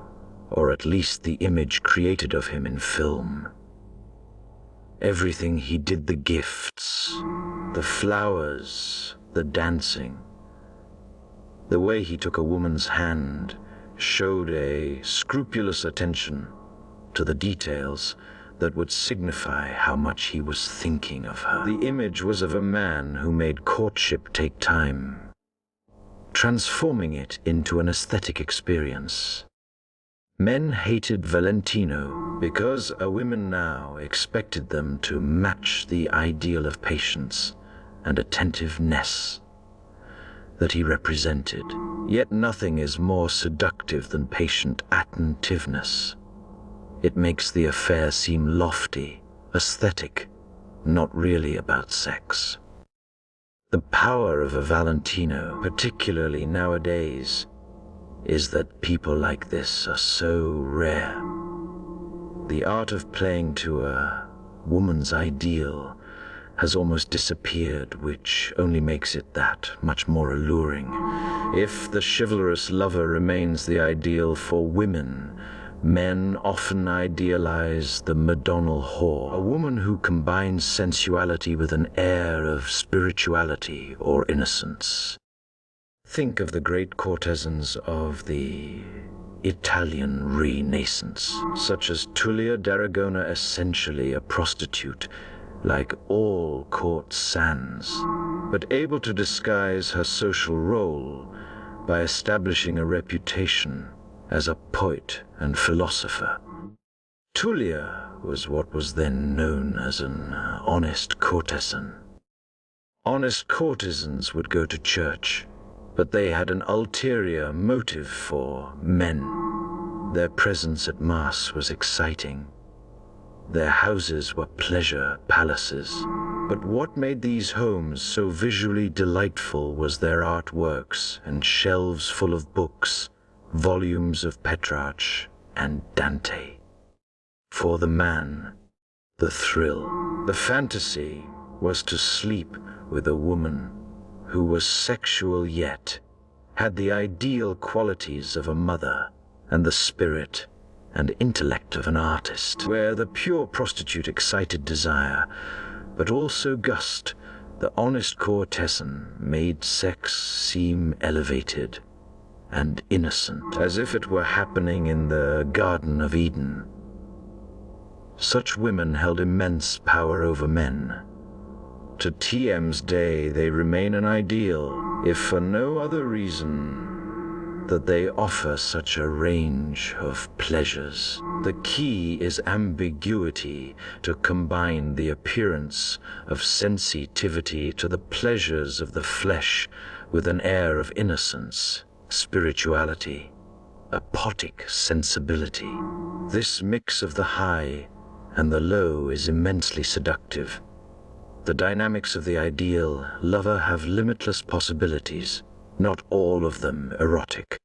S1: or at least the image created of him in film. Everything he did, the gifts, the flowers, the dancing, the way he took a woman's hand, showed a scrupulous attention to the details that would signify how much he was thinking of her. The image was of a man who made courtship take time, transforming it into an aesthetic experience. Men hated Valentino because women now expected them to match the ideal of patience and attentiveness that he represented. Yet nothing is more seductive than patient attentiveness. It makes the affair seem lofty, aesthetic, not really about sex. The power of a Valentino, particularly nowadays, is that people like this are so rare. The art of playing to a woman's ideal has almost disappeared, which only makes it that much more alluring. If the chivalrous lover remains the ideal for women, men often idealize the Madonnal whore, a woman who combines sensuality with an air of spirituality or innocence. Think of the great courtesans of the Italian Renaissance, such as Tullia d'Aragona, essentially a prostitute, like all court sans, but able to disguise her social role by establishing a reputation as a poet and philosopher. Tullia was what was then known as an honest courtesan. Honest courtesans would go to church, but they had an ulterior motive for men. Their presence at Mass was exciting. Their houses were pleasure palaces. But what made these homes so visually delightful was their artworks and shelves full of books, volumes of Petrarch and Dante. For the man, the thrill, the fantasy was to sleep with a woman who was sexual yet had the ideal qualities of a mother and the spirit and intellect of an artist, where the pure prostitute excited desire, but also Gust, the honest courtesan, made sex seem elevated and innocent, as if it were happening in the Garden of Eden. Such women held immense power over men. To TM's day, they remain an ideal, if for no other reason that they offer such a range of pleasures. The key is ambiguity, to combine the appearance of sensitivity to the pleasures of the flesh with an air of innocence, spirituality, apotic sensibility. This mix of the high and the low is immensely seductive. The dynamics of the ideal lover have limitless possibilities, not all of them erotic.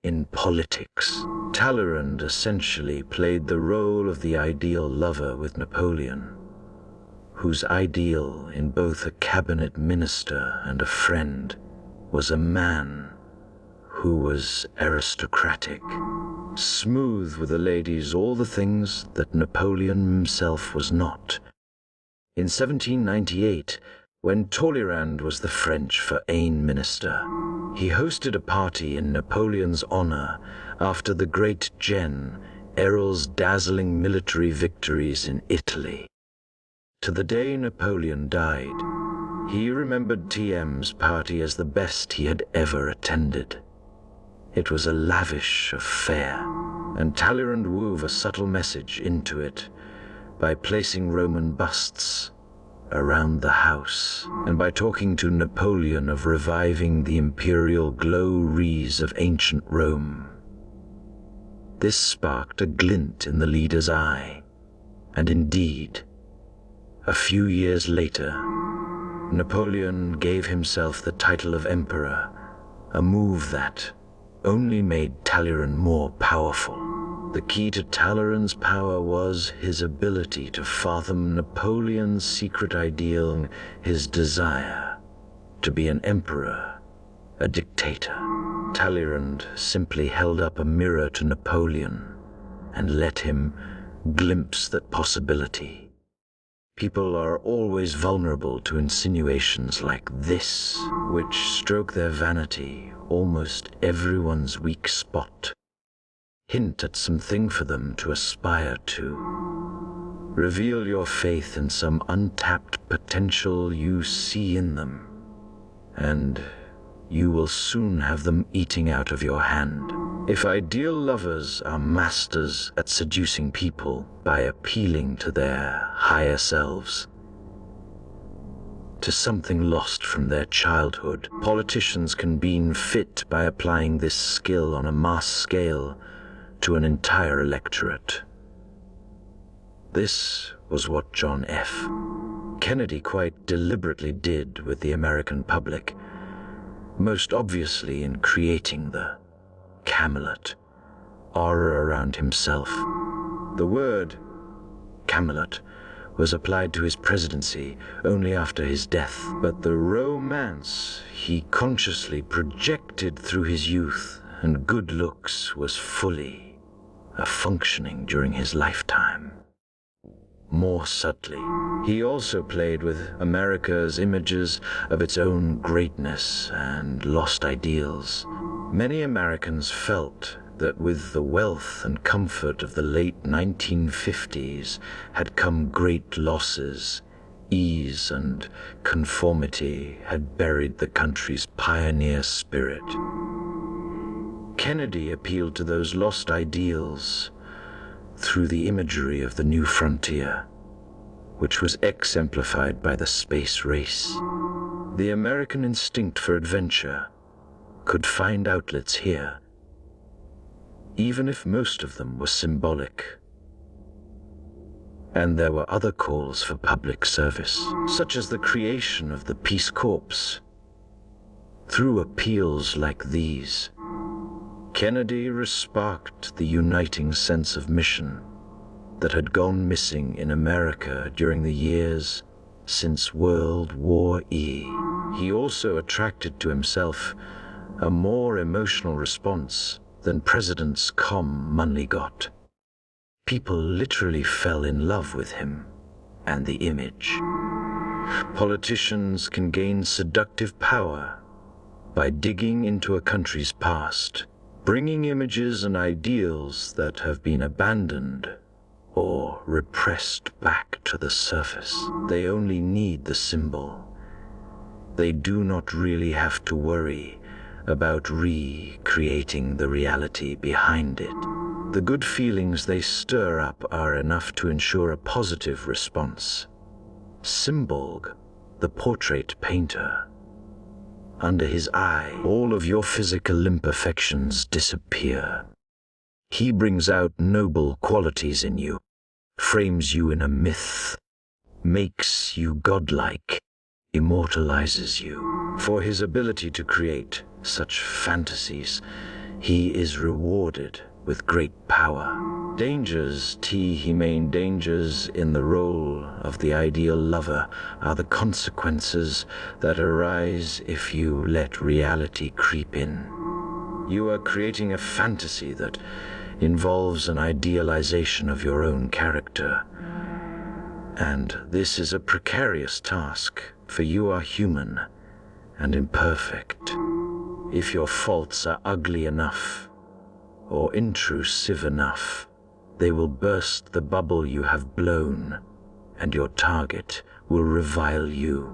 S1: In politics, Talleyrand essentially played the role of the ideal lover with Napoleon, whose ideal in both a cabinet minister and a friend was a man who was aristocratic, smooth with the ladies, all the things that Napoleon himself was not. In 1798, when Talleyrand was the French foreign minister, he hosted a party in Napoleon's honor after the great Gen Errol's dazzling military victories in Italy. To the day Napoleon died, he remembered TM's party as the best he had ever attended. It was a lavish affair, and Talleyrand wove a subtle message into it by placing Roman busts around the house, and by talking to Napoleon of reviving the imperial glories of ancient Rome. This sparked a glint in the leader's eye, and indeed, a few years later, Napoleon gave himself the title of emperor, a move that only made Talleyrand more powerful. The key to Talleyrand's power was his ability to fathom Napoleon's secret ideal, his desire to be an emperor, a dictator. Talleyrand simply held up a mirror to Napoleon and let him glimpse that possibility. People are always vulnerable to insinuations like this, which stroke their vanity, almost everyone's weak spot. Hint at something for them to aspire to. Reveal your faith in some untapped potential you see in them, and you will soon have them eating out of your hand. If ideal lovers are masters at seducing people by appealing to their higher selves, to something lost from their childhood, politicians can be fit by applying this skill on a mass scale to an entire electorate. This was what John F. Kennedy quite deliberately did with the American public, most obviously in creating the Camelot, aura around himself. The word Camelot was applied to his presidency only after his death, but the romance he consciously projected through his youth and good looks was fully functioning during his lifetime. More subtly, he also played with America's images of its own greatness and lost ideals. Many Americans felt that with the wealth and comfort of the late 1950s had come great losses. Ease and conformity had buried the country's pioneer spirit. Kennedy appealed to those lost ideals through the imagery of the new frontier, which was exemplified by the space race. The American instinct for adventure could find outlets here, even if most of them were symbolic. And there were other calls for public service, such as the creation of the Peace Corps. Through appeals like these, Kennedy resparked the uniting sense of mission that had gone missing in America during the years since World War E. He also attracted to himself a more emotional response than Presidents commonly got. People literally fell in love with him and the image. Politicians can gain seductive power by digging into a country's past, bringing images and ideals that have been abandoned or repressed back to the surface. They only need the symbol. They do not really have to worry about recreating the reality behind it. The good feelings they stir up are enough to ensure a positive response. Symbolg, the portrait painter. Under his eye, all of your physical imperfections disappear. He brings out noble qualities in you, frames you in a myth, makes you godlike, immortalizes you. For his ability to create such fantasies, he is rewarded with great power. dangers he main dangers in the role of the ideal lover are the consequences that arise if you let reality creep in. You are creating a fantasy that involves an idealization of your own character. And this is a precarious task, for you are human and imperfect. If your faults are ugly enough or intrusive enough, they will burst the bubble you have blown, and your target will revile you.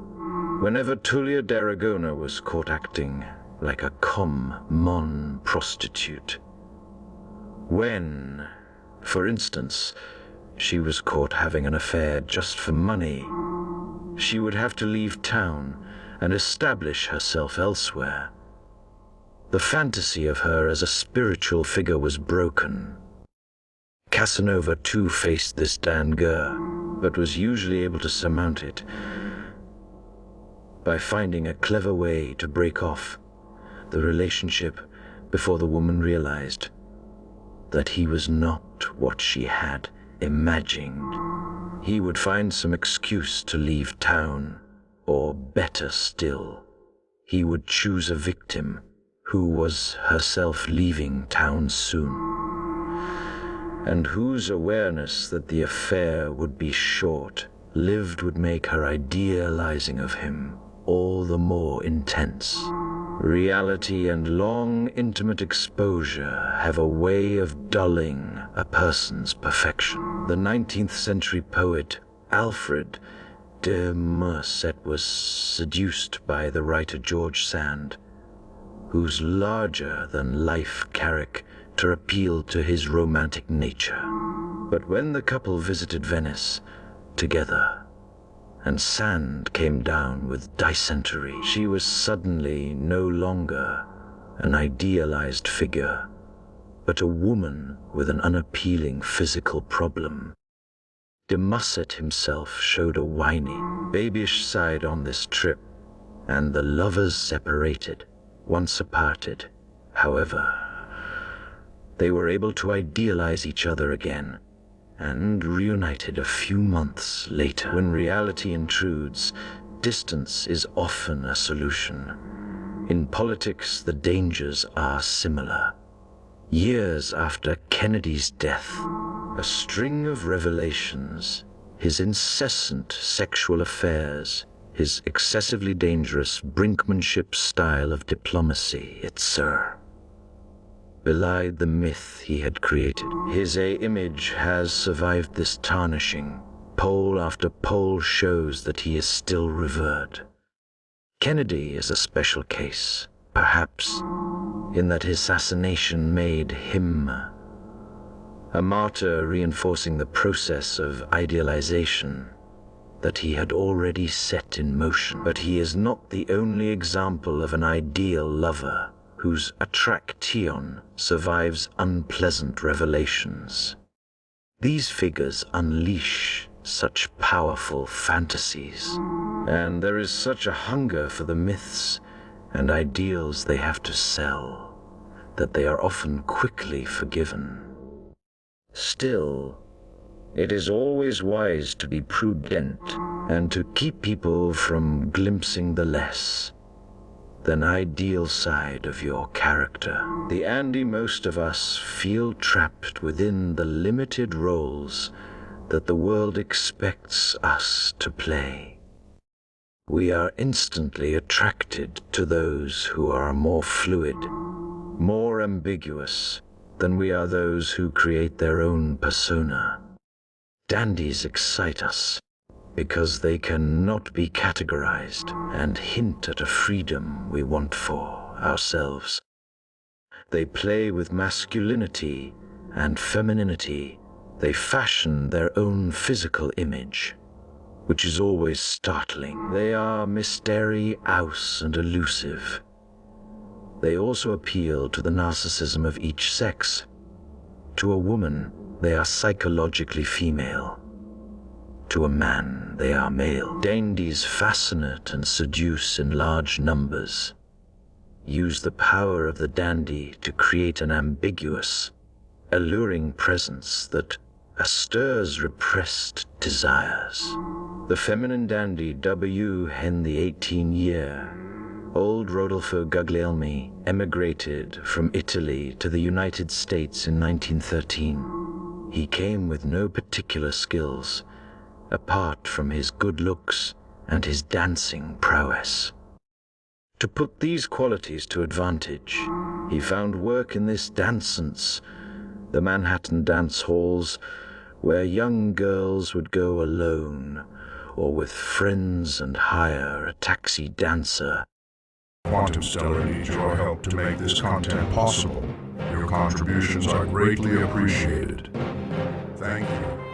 S1: Whenever Tulia d'Aragona was caught acting like a con prostitute, when, for instance, she was caught having an affair just for money, she would have to leave town and establish herself elsewhere. The fantasy of her as a spiritual figure was broken. Casanova too faced this danger, but was usually able to surmount it by finding a clever way to break off the relationship before the woman realized that he was not what she had imagined. He would find some excuse to leave town, or better still, he would choose a victim who was herself leaving town soon, and whose awareness that the affair would be short-lived would make her idealizing of him all the more intense. Reality and long, intimate exposure have a way of dulling a person's perfection. The 19th century poet Alfred de Musset was seduced by the writer George Sand, whose larger-than-life character appealed to his romantic nature. But when the couple visited Venice together, and Sand came down with dysentery, she was suddenly no longer an idealized figure, but a woman with an unappealing physical problem. De Musset himself showed a whiny, babyish side on this trip, and the lovers separated. Once parted, however, they were able to idealize each other again, and reunited a few months later. When reality intrudes, distance is often a solution. In politics, the dangers are similar. Years after Kennedy's death, a string of revelations, his incessant sexual affairs, his excessively dangerous brinkmanship style of diplomacy, etc., belied the myth he had created. His image has survived this tarnishing. Poll after poll shows that he is still revered. Kennedy is a special case, perhaps, in that his assassination made him a martyr, reinforcing the process of idealization that he had already set in motion. But he is not the only example of an ideal lover whose attraction survives unpleasant revelations. These figures unleash such powerful fantasies, and there is such a hunger for the myths and ideals they have to sell that they are often quickly forgiven. Still, it is always wise to be prudent and to keep people from glimpsing the less than ideal side of your character. The Andy most of us feel trapped within the limited roles that the world expects us to play. We are instantly attracted to those who are more fluid, more ambiguous than we are those who create their own persona. Dandies excite us because they cannot be categorized and hint at a freedom we want for ourselves. They play with masculinity and femininity. They fashion their own physical image, which is always startling. They are mysterious and elusive. They also appeal to the narcissism of each sex. To a woman, they are psychologically female. To a man, they are male. Dandies fascinate and seduce in large numbers. Use the power of the dandy to create an ambiguous alluring presence that stirs repressed desires. The feminine dandy W. Hen the 18-year, old Rodolfo Guglielmi emigrated from Italy to the United States in 1913. He came with no particular skills, apart from his good looks and his dancing prowess. To put these qualities to advantage, he found work in this dancance, the Manhattan dance halls, where young girls would go alone or with friends and hire a taxi dancer.
S2: Quantum Stellar needs your help to make this content possible. Your contributions are greatly appreciated. Thank you.